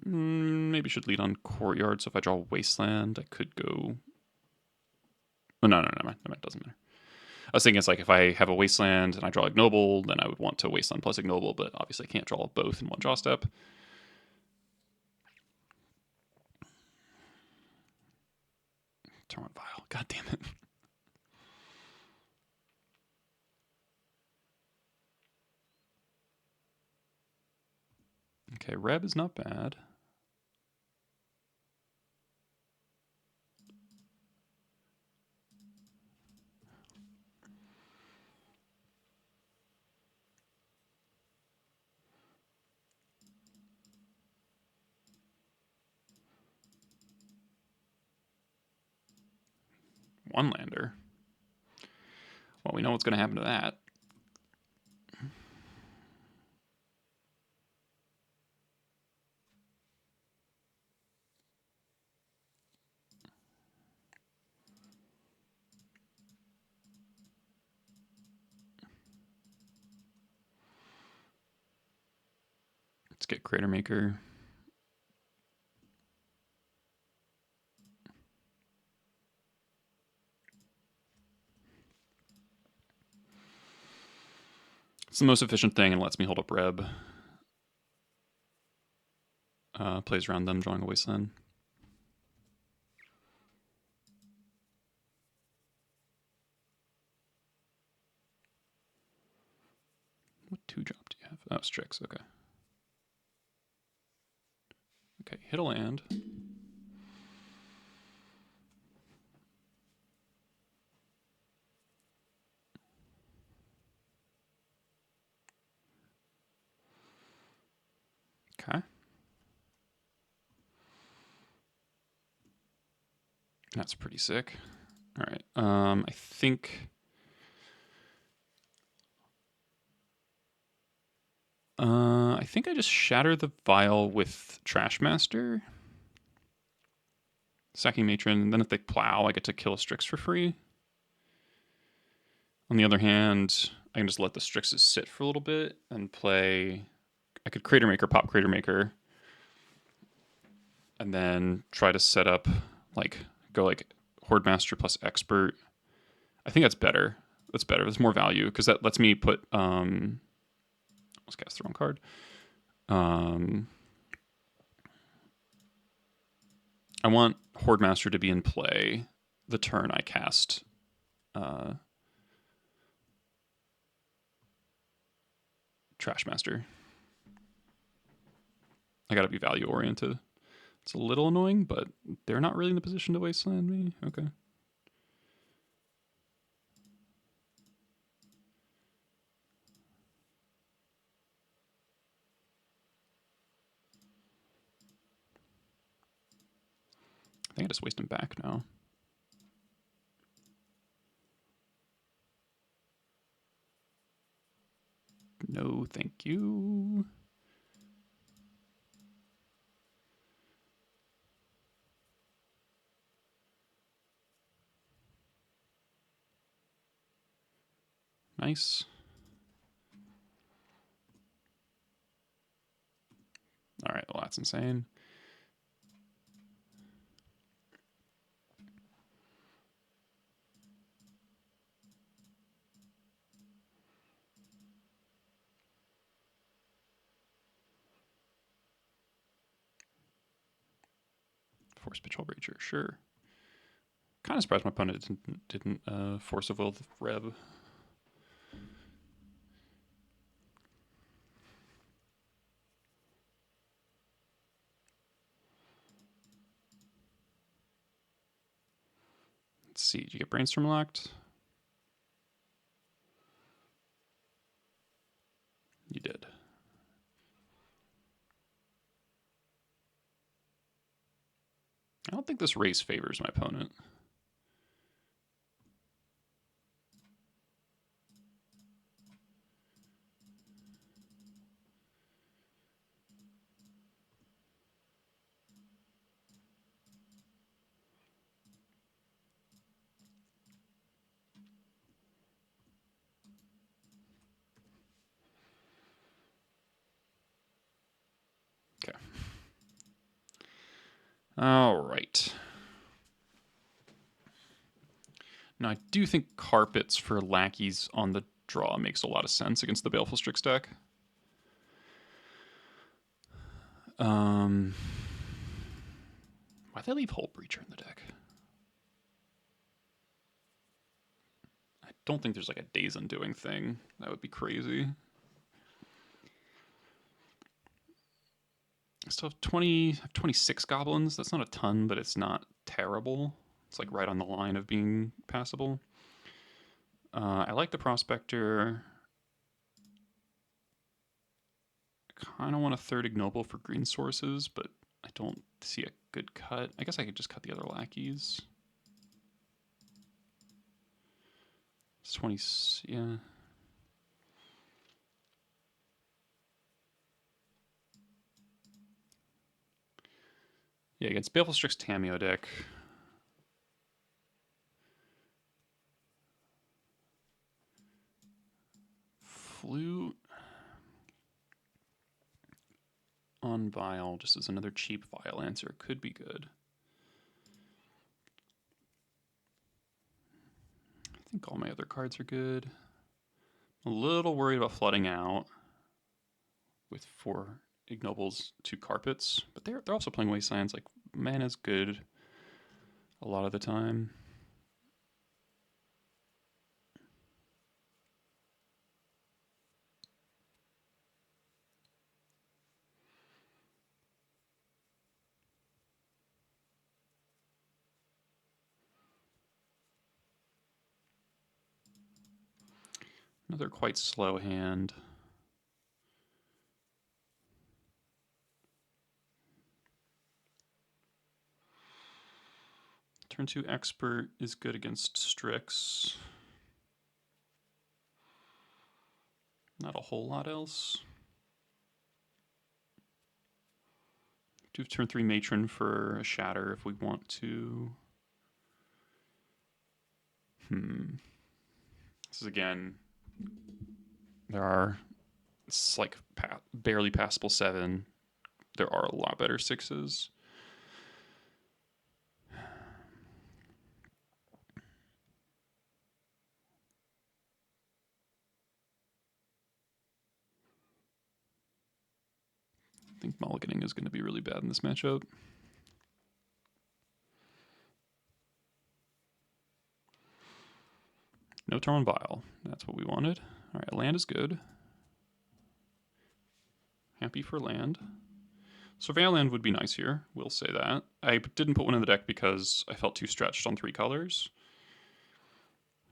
Maybe should lead on Courtyard, so if I draw Wasteland, I could go... Oh, no, it doesn't matter. I was thinking it's like if I have a Wasteland and I draw Ignoble, then I would want to Wasteland plus Ignoble, but obviously I can't draw both in one draw step. Turn 1 Vial. God damn it. Okay, Reb is not bad. One lander. Well, we know what's going to happen to that. Let's get Crater Maker. It's the most efficient thing and lets me hold up Reb. Plays around them, drawing a Wasteland. What 2-drop do you have? Oh, Strix, okay. Okay, hit a land. Okay. That's pretty sick. All right. I think I just shatter the vial with Trashmaster, sacking Matron. And then if they plow, I get to kill a Strix for free. On the other hand, I can just let the Strixes sit for a little bit and play. I could Crater Maker, pop Crater Maker, and then try to set up go Horde Master plus Expert. I think that's better. That's better. There's more value because that lets me put. Let's cast the wrong card. I want Horde Master to be in play the turn I cast. Trashmaster. I gotta be value oriented. It's a little annoying, but they're not really in the position to wasteland me. Okay. I think I just waste him back now. No, thank you. Nice. All right, well, that's insane. Force Patrol Breacher, sure. Kind of surprised my opponent didn't Force of Will the Reb. Let's see, did you get Brainstorm locked? You did. I don't think this race favors my opponent. All right. Now, I do think carpets for lackeys on the draw makes a lot of sense against the Baleful Strix deck. Why'd they leave Hull Breacher in the deck? I don't think there's like a Days Undoing thing. That would be crazy. I still have 26 goblins. That's not a ton, but it's not terrible. It's like right on the line of being passable. I like the Prospector. I kind of want a third Ignoble for green sources, but I don't see a good cut. I guess I could just cut the other lackeys. It's 20, yeah. Yeah, against Baleful Strix Tamiyo deck. Flute on Vial just as another cheap Vial answer could be good. I think all my other cards are good. I'm a little worried about flooding out with 4 Ignobles, 2 Carpets, but they're also playing Wastelands. Like, mana's good a lot of the time. Another quite slow hand. Turn 2 Expert is good against Strix. Not a whole lot else. Do turn 3 Matron for a Shatter if we want to. This is again. There are. It's like barely passable 7. There are a lot better 6s. I think mulliganing is going to be really bad in this matchup. No turn on Vial. That's what we wanted. All right, land is good. Happy for land. Surveil land would be nice here. We'll say that. I didn't put one in the deck because I felt too stretched on 3 colors.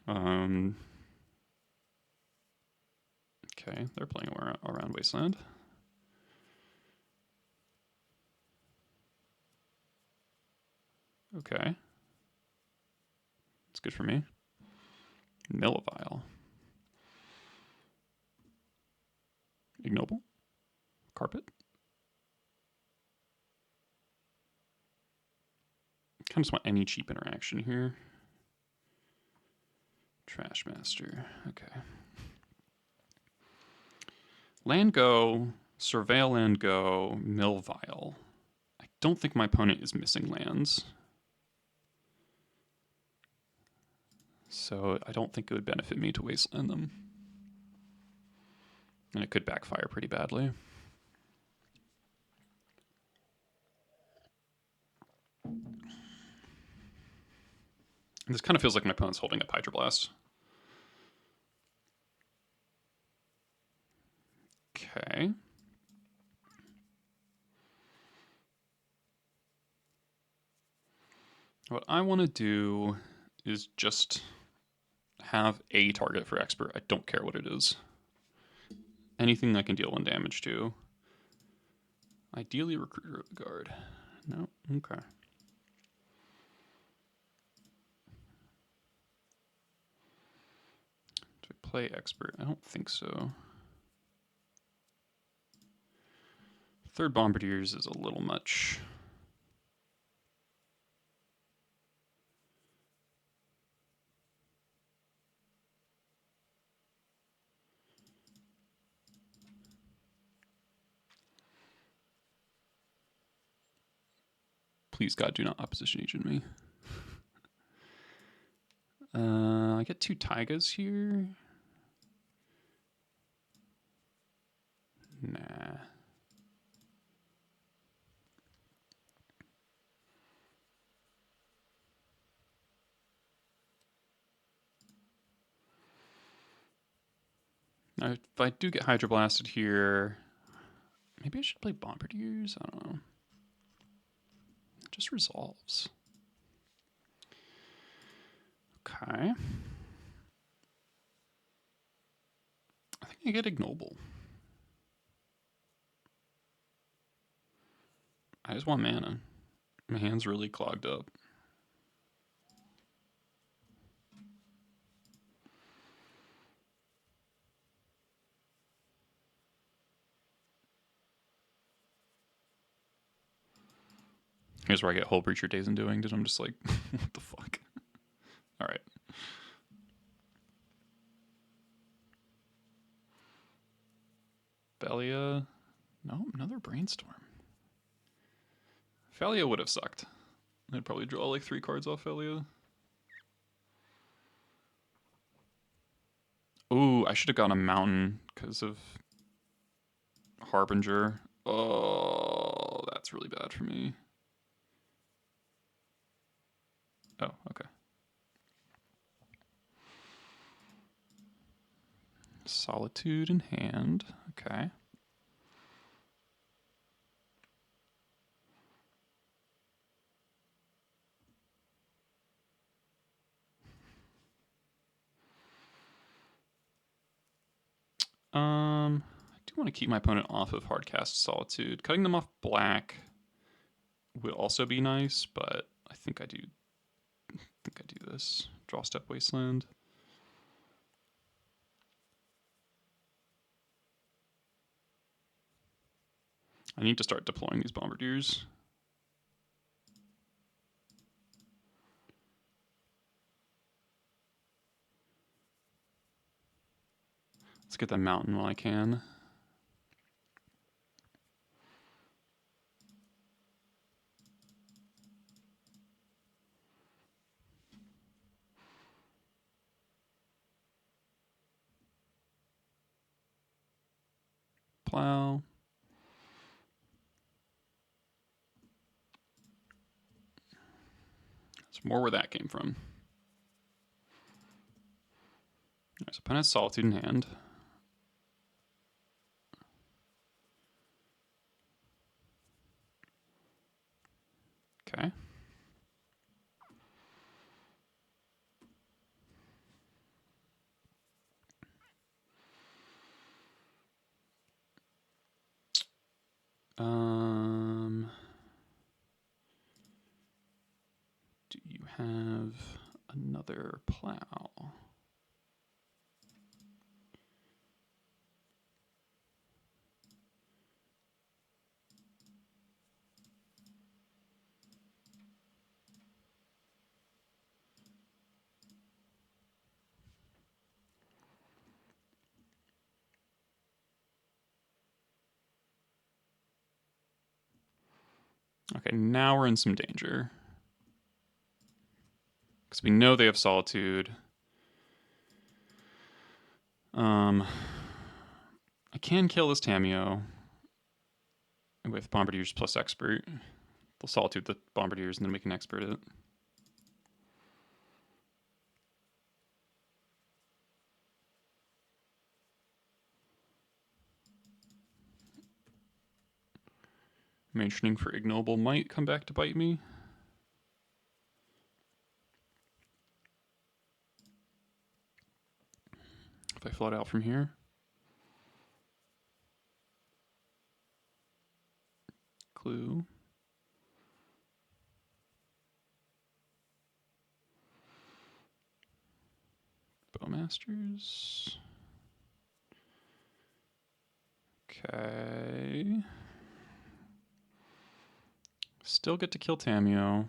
Okay, they're playing around Wasteland. Okay. It's good for me. Mill a Vial. Ignoble. Carpet. Kind of just want any cheap interaction here. Trashmaster. Okay. Land go, Surveil land go, Mill Vial. I don't think my opponent is missing lands. So I don't think it would benefit me to wasteland them. And it could backfire pretty badly. This kind of feels like my opponent's holding up Hydroblast. Okay. What I want to do is just have a target for Expert. I don't care what it is. Anything I can deal 1 damage to. Ideally, Recruiter of the Guard. No? Okay. Do I play Expert? I don't think so. 3rd Bombardiers is a little much. Please, God, do not opposition agent me. I get 2 taigas here. Nah. Now, if I do get Hydroblasted here, maybe I should play Bombardiers? I don't know. It just resolves. Okay. I think I get Ignoble. I just want mana. My hand's really clogged up. Here's where I get Hull Breacher Days and Doing, and I'm just like, what the fuck? Alright. Velia. No, another Brainstorm. Velia would have sucked. I'd probably draw like 3 cards off Velia. Ooh, I should have gone a Mountain because of Harbinger. Oh, that's really bad for me. Oh, okay. Solitude in hand. Okay. I do want to keep my opponent off of Hardcast Solitude. Cutting them off black would also be nice, but I think I do this. Draw Step Wasteland. I need to start deploying these Bombardiers. Let's get that Mountain while I can. Plow. There's more where that came from. Alright, so opponent has Solitude in hand. Okay. Do you have another plow? Okay, now we're in some danger. Because we know they have Solitude. I can kill this Tameo with Bombardiers plus Expert. They'll Solitude the Bombardiers and then we can Expert it. Mentioning for Ignoble might come back to bite me. If I float out from here. Clue. Bowmasters. Okay. Still get to kill Tameo.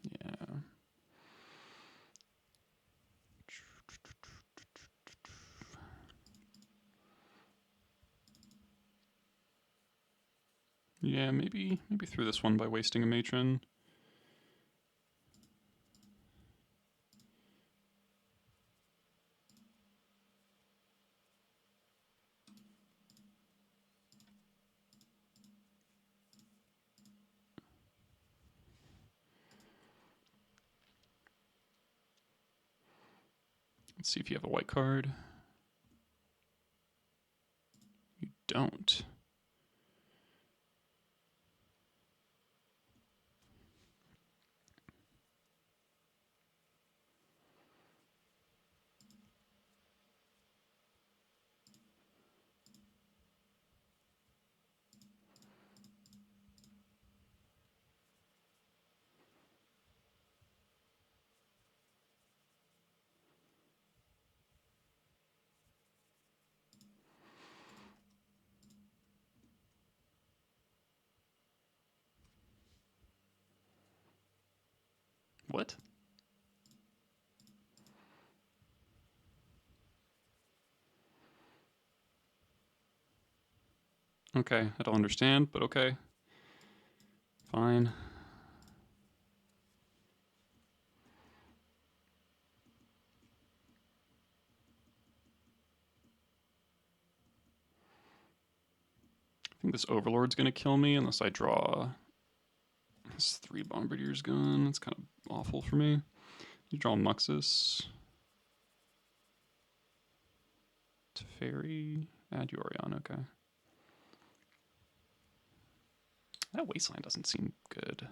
Yeah. Yeah, maybe through this one by wasting a matron. Let's see if you have a white card. You don't. What? Okay, I don't understand, but okay. Fine. I think this Overlord's gonna kill me unless I draw this 3 Bombardier's gun. It's kind of awful for me. You draw Muxus. Teferi. Add Yorion, okay. That Wasteland doesn't seem good.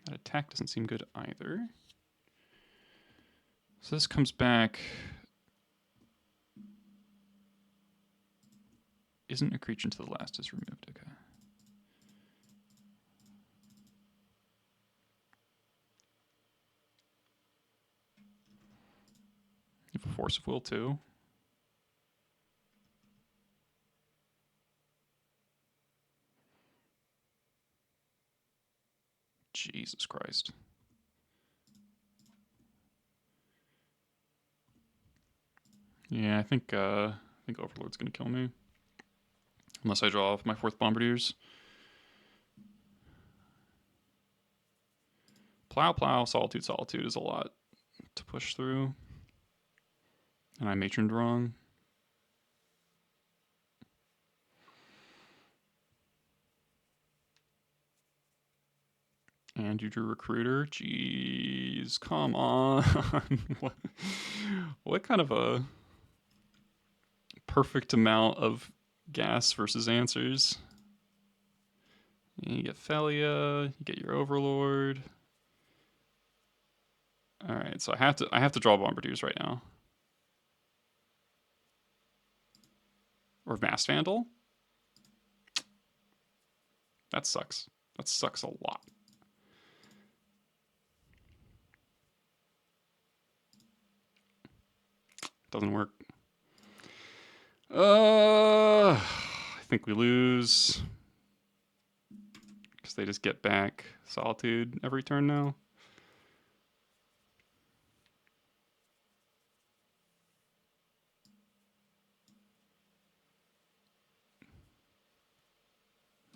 That attack doesn't seem good either. So this comes back. Isn't a creature until the last is removed, okay. You have a Force of Will too. Jesus Christ. Yeah, I think Overlord's gonna kill me. Unless I draw off my 4th Bombardiers. Plow, Plow, Solitude, Solitude is a lot to push through. And I matroned wrong. And you drew Recruiter. Jeez, come on. what kind of a perfect amount of gas versus answers? You get Felia, you get your Overlord. All right, so I have to draw Bombardiers right now. Or Mass Vandal. That sucks. That sucks a lot. Doesn't work. I think we lose. Because they just get back Solitude every turn now.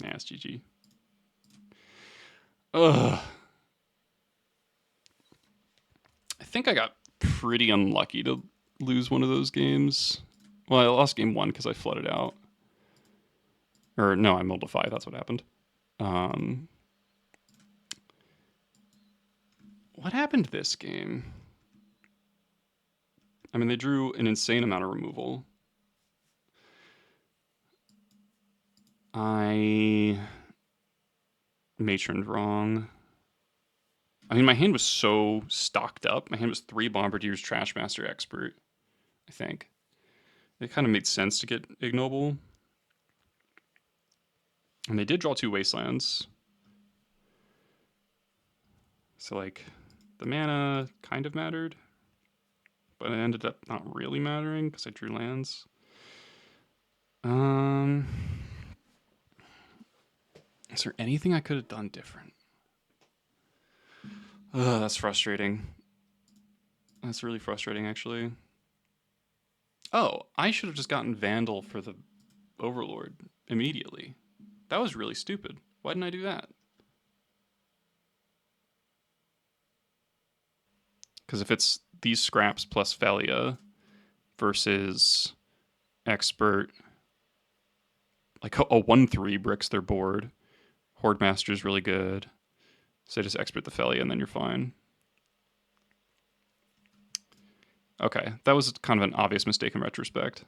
Nah, it's GG. Ugh. I think I got pretty unlucky to lose one of those games. Well, I lost game 1 because I flooded out. Or no, I milled a 5. That's what happened. What happened this game? I mean, they drew an insane amount of removal. I matroned wrong. I mean, my hand was so stocked up. My hand was 3 Bombardiers, Trashmaster, Expert, I think. It kind of made sense to get Ignoble. And they did draw 2 Wastelands. So, like, the mana kind of mattered. But it ended up not really mattering because I drew lands. Is there anything I could have done different? That's frustrating. That's really frustrating, actually. Oh, I should have just gotten Vandal for the Overlord immediately. That was really stupid. Why didn't I do that? Because if it's these scraps plus Velia versus Expert, like a 1-3 bricks their board. Horde Master's really good. So just Expert the Velia and then you're fine. Okay, that was kind of an obvious mistake in retrospect.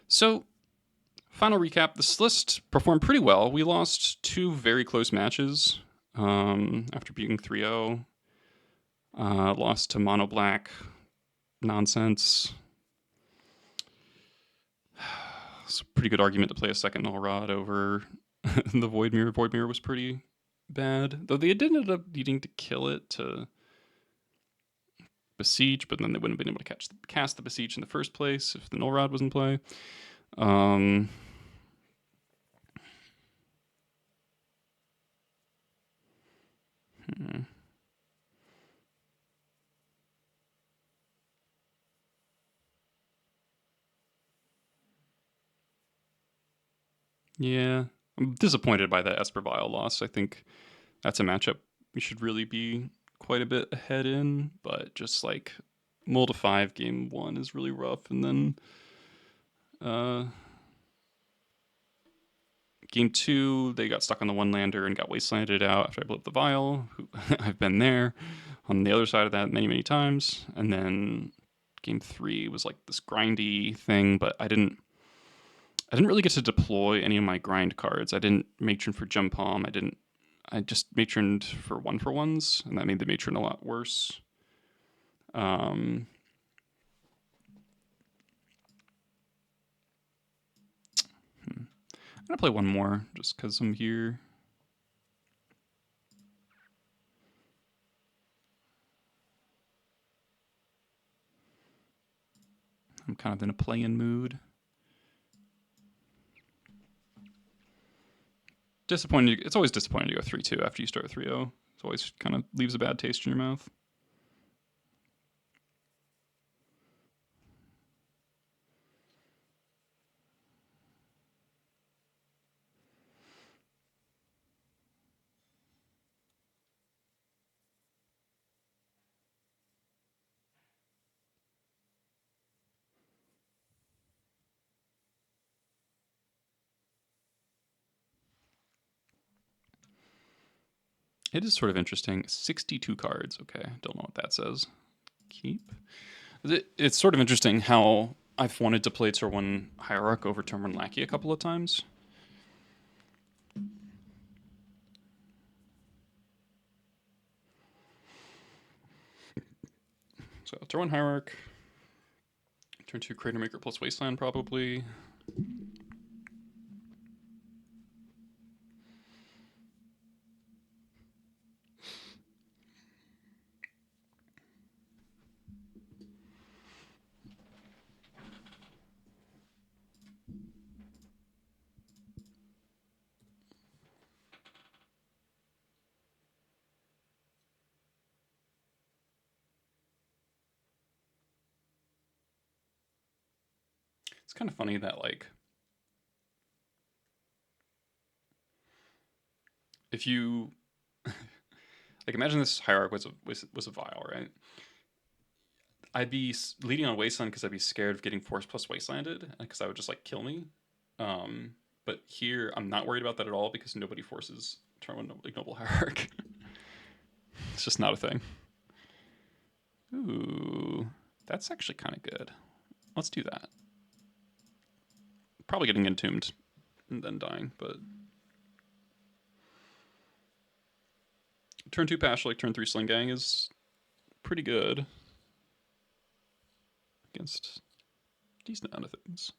So, final recap, this list performed pretty well. We lost 2 very close matches after beating 3-0. Lost to Mono Black. Nonsense. It's a pretty good argument to play a second Null Rod over the Void Mirror. Void Mirror was pretty bad, though they did end up needing to kill it to Besiege, but then they wouldn't have been able to cast the Besiege in the first place if the Null Rod was in play. Yeah, I'm disappointed by that Esper Vial loss. I think that's a matchup we should really be quite a bit ahead in, but just like Mull to 5 game 1 is really rough, and then game 2 they got stuck on the one lander and got wastelanded out after I blew up the vial. I've been there on the other side of that many times, and then game 3 was like this grindy thing, but I didn't really get to deploy any of my grind cards. I didn't matron for Jump Palm. I just matroned for 1-for-1s, and that made the matron a lot worse. I'm gonna play one more just because I'm here. I'm kind of in a play-in mood. Disappointing. It's always disappointing to go 3-2 after you start 3-0. It always kind of leaves a bad taste in your mouth. It is sort of interesting. 62 cards. Okay, don't know what that says. Keep. It's sort of interesting how I've wanted to play Turn 1 Hierarch over Turn 1 Lackey a couple of times. So Turn 1 Hierarch. Turn 2 Crater Maker plus Wasteland probably. It's kind of funny that like if you like imagine this Hierarch was a vial, right? I'd be leading on Wasteland because I'd be scared of getting Force plus Wastelanded because that would just like kill me. But here I'm not worried about that at all because nobody forces Turn 1 Ignoble Hierarch. It's just not a thing. Ooh, that's actually kind of good. Let's do that. Probably getting entombed and then dying, but Turn 2 Pashlik, Turn 3 Sling Gang is pretty good against a decent amount of things.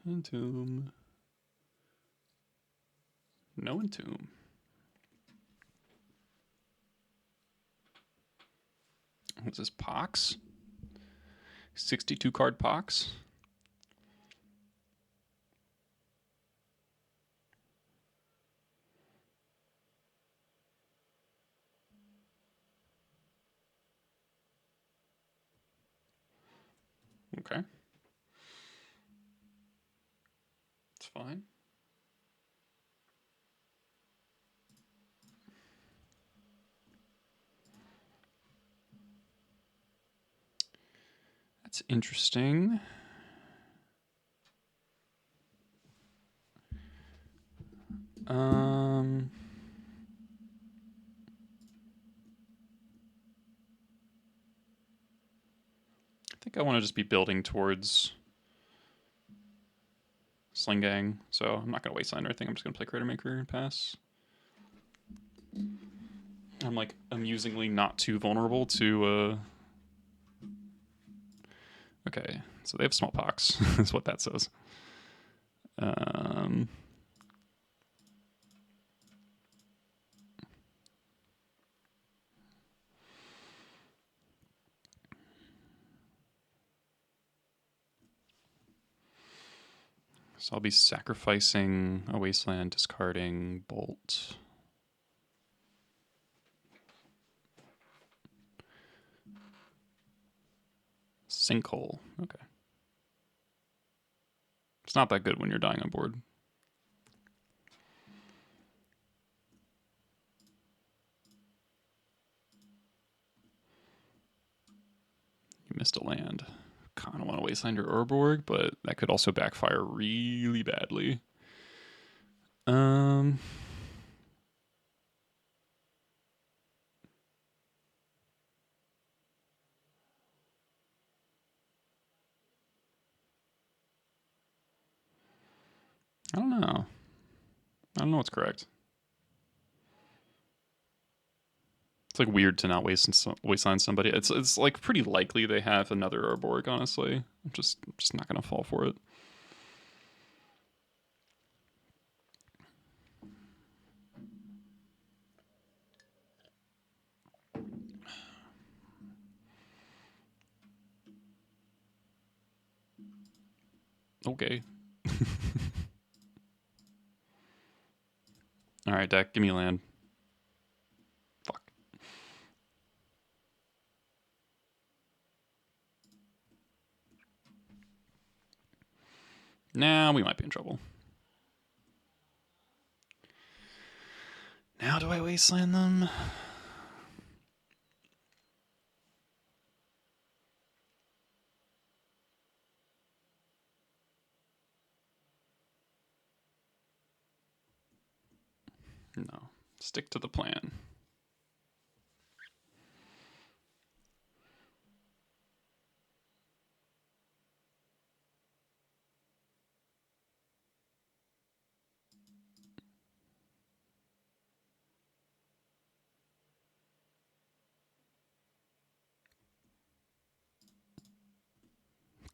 Entomb. No Entomb. What's this? Pox? 62 card Pox? Okay. It's fine. That's interesting. I think I want to just be building towards Sling Gang, so I'm not going to wasteland or anything. I'm just going to play Crater Maker and pass. I'm like amusingly not too vulnerable to. Okay, so they have smallpox, is what that says. So I'll be sacrificing a wasteland, discarding Bolt. Sinkhole. Okay. It's not that good when you're dying on board. You missed a land. Kind of want to wasteland your Urborg, but that could also backfire really badly. I don't know. I don't know what's correct. It's like weird to not wasteland somebody. It's like pretty likely they have another Urborg. Honestly, I'm just not gonna fall for it. Okay. All right, deck, give me land. Fuck. Now we might be in trouble. Now do I wasteland them? No. Stick to the plan.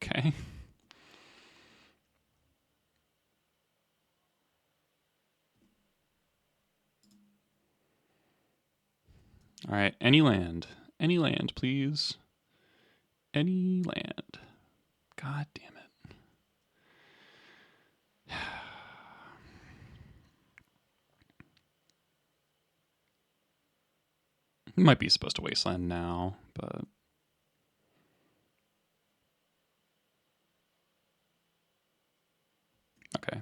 Okay. All right, any land. Any land, please. Any land. God damn it. Might be supposed to wasteland now, but okay.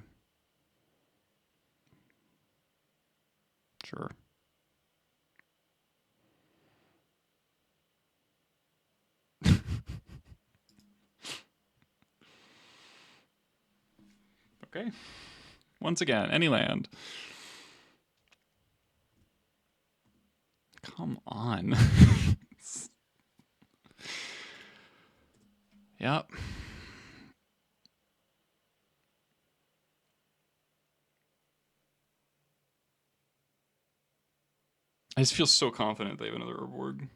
Sure. Okay. Once again, any land. Come on. Yep. I just feel so confident they have another Urborg.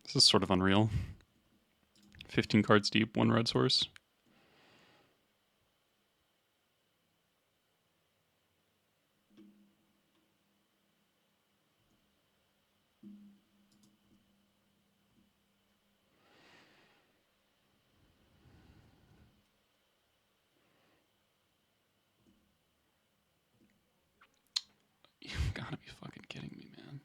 This is sort of unreal. 15 cards deep, 1 red source. You've gotta be fucking kidding me, man.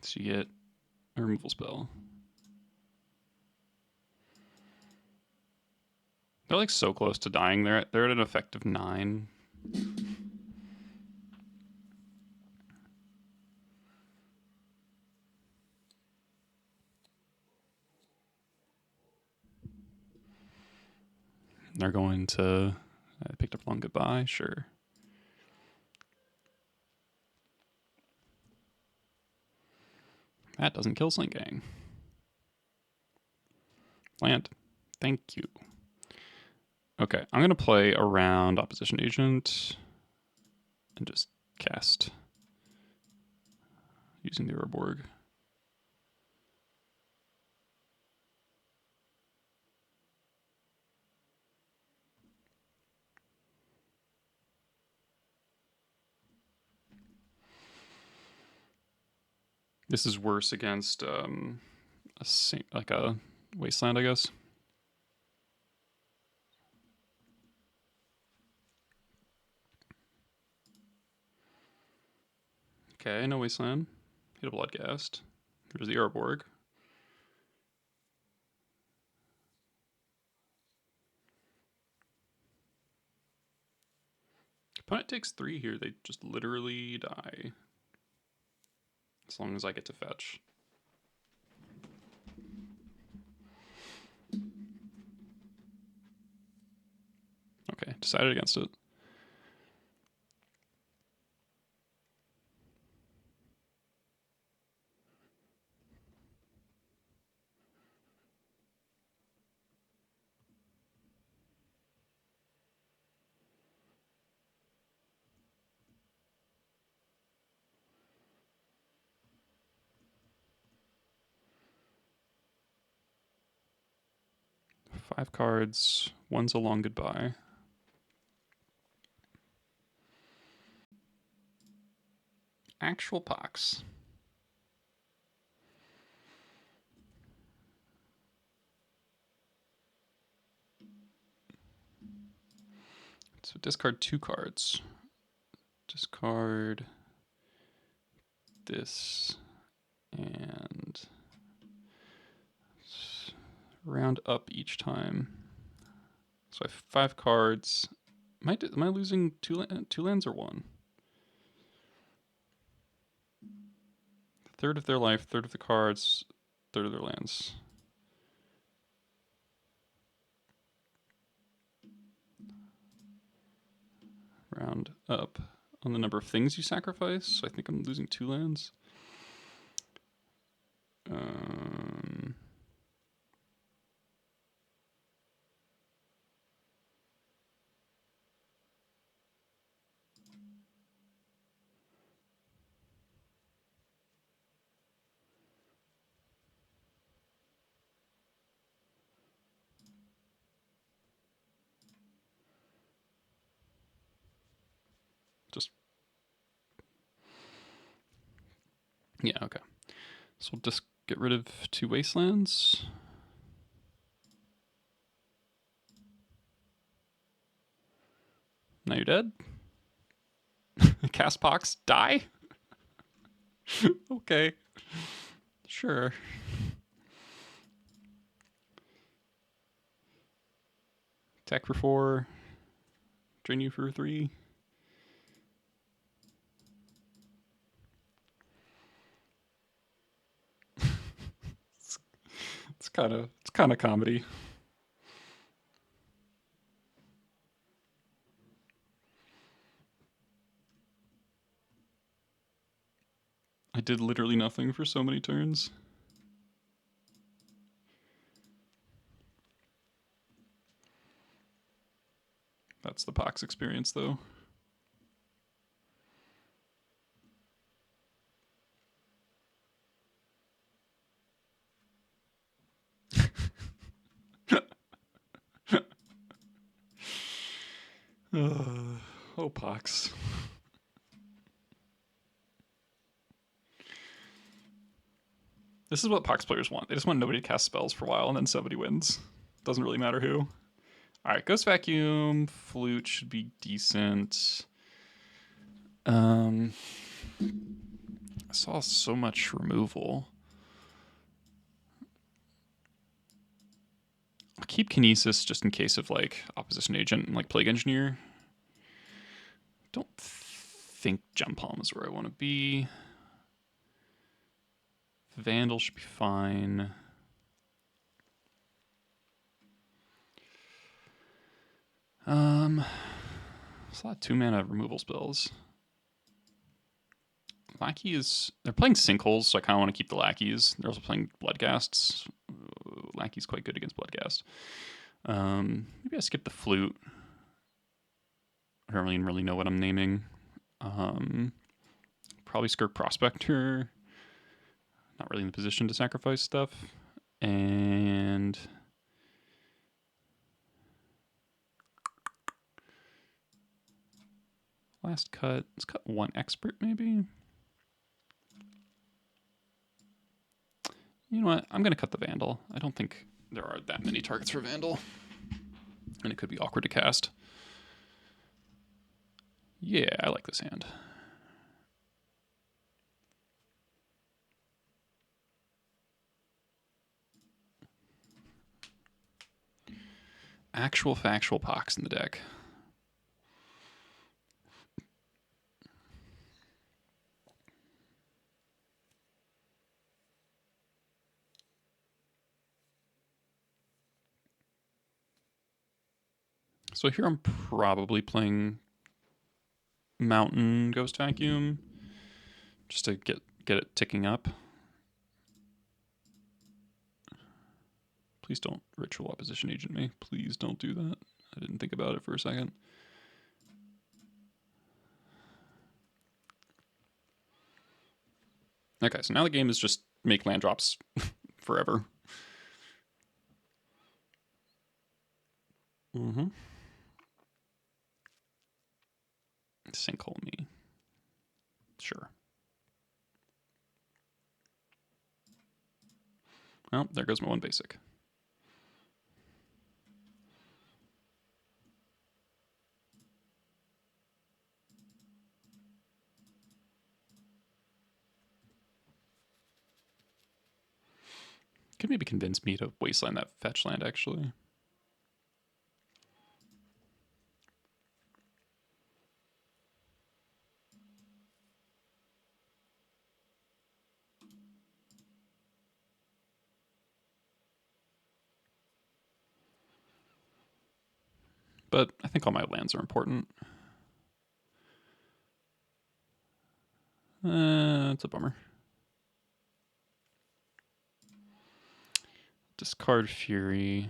So you get a removal spell. They're like so close to dying. They're at an effective 9. They're going to. I picked up Long Goodbye, sure. That doesn't kill Slink Gang. Land. Thank you. Okay, I'm going to play around Opposition Agent and just cast using the Urborg. This is worse against a Wasteland, I guess. Okay, no Wasteland. Hit a Bloodghast. Here's the Urborg. Opponent takes 3 here. They just literally die. As long as I get to fetch. Okay, decided against it. Five cards. One's a Long Goodbye. Actual Pox. So discard 2 cards. Discard this and round up each time. So I have 5 cards. Am I losing 2 lands or 1? Third of their life, third of the cards, third of their lands. Round up on the number of things you sacrifice. So I think I'm losing 2 lands. Yeah, okay. So we'll just get rid of 2 Wastelands. Now you're dead. Cast Pox, die? Okay. Sure. Attack for 4. Drain you for 3. It's kind of comedy. I did literally nothing for so many turns. That's the Pox experience, though. Oh, Pox. This is what Pox players want. They just want nobody to cast spells for a while, and then somebody wins. Doesn't really matter who. Alright, Ghost Vacuum. Flute should be decent. I saw so much removal. I'll keep Kinesis just in case of like Opposition Agent and like Plague Engineer. Don't think Gem Palm is where I want to be. Vandal should be fine. It's a lot of 2-mana removal spells. Lackeys, they're playing Sinkholes, so I kind of want to keep the Lackeys. They're also playing Bloodghasts. Lackey's quite good against Bloodghast. Maybe I skip the Flute. I don't really know what I'm naming. Probably Skirk Prospector. Not really in the position to sacrifice stuff. And last cut. Let's cut one Expert, maybe. You know what? I'm going to cut the Vandal. I don't think there are that many targets for Vandal. And it could be awkward to cast. Yeah, I like this hand. Actual factual Pox in the deck. So here I'm probably playing Mountain Ghost Vacuum just to get it ticking up. Please don't Ritual Opposition Agent me. Please don't do that. I didn't think about it for a second. Okay, so now the game is just make land drops forever. Sinkhole me. Sure. Well, there goes my one basic. Could maybe convince me to wasteland that fetch land, actually. But I think all my lands are important. It's a bummer. Discard Fury.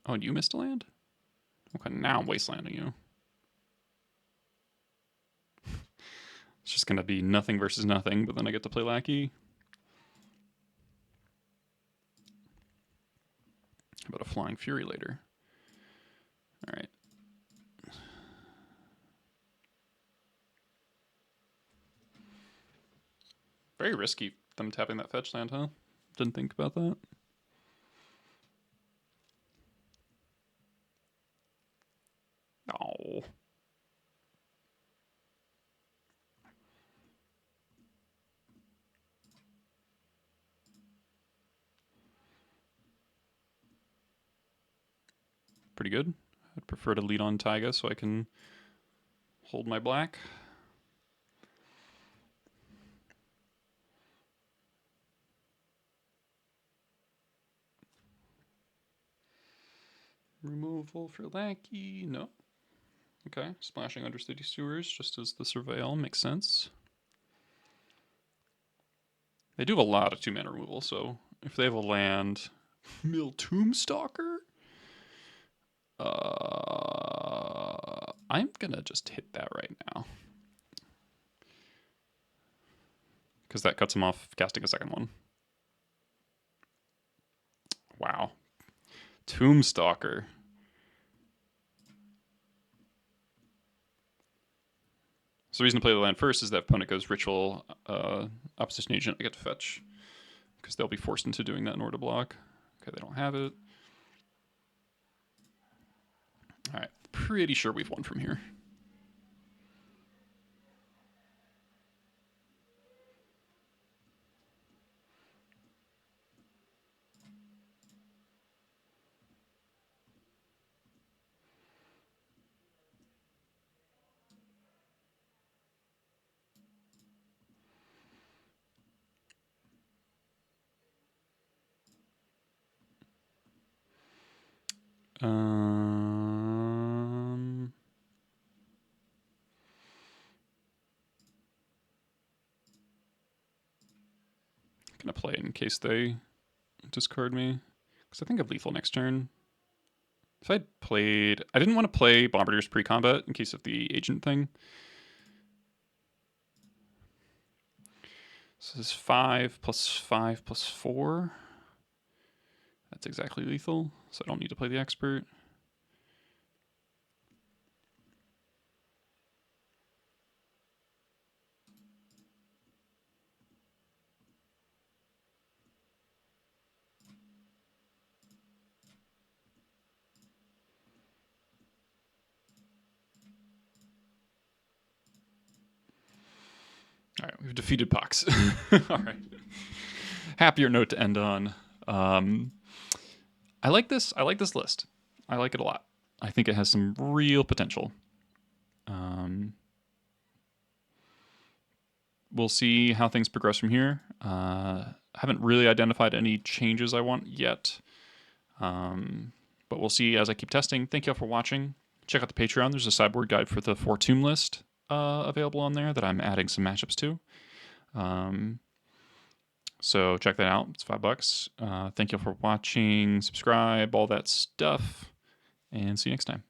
Oh, and you missed a land? Okay, now I'm wastelanding you. It's just going to be nothing versus nothing, but then I get to play Lackey. How about a Flying Fury later? All right. Very risky them tapping that fetch land, huh? Didn't think about that. Oh. Pretty good. I'd prefer to lead on Taiga so I can hold my black. Removal for Lackey. No. Okay. Splashing Undercity Sewers just as the Surveil makes sense. They do have a lot of 2-mana removal, so if they have a land, Mill Tombstalker. I'm gonna just hit that right now because that cuts him off casting a second one. Wow, Tombstalker. So the reason to play the land first is that opponent goes Ritual, Opposition Agent. I get to fetch because they'll be forced into doing that in order to block. Okay, they don't have it. All right, pretty sure we've won from here. Gonna play it in case they discard me because I think I have lethal next turn. If I'd played, I didn't want to play Bombardiers pre-combat in case of the agent thing. So this is 5 + 5 + 4. That's exactly lethal, so I don't need to play the expert. All right, we've defeated Pox. All right. Happier note to end on. I like this. I like this list. I like it a lot. I think it has some real potential. We'll see how things progress from here. I haven't really identified any changes I want yet. But we'll see as I keep testing. Thank you all for watching. Check out the Patreon. There's a sideboard guide for the 4-tomb list available on there that I'm adding some matchups to. So check that out. It's $5. Thank you all for watching. Subscribe, all that stuff. And see you next time.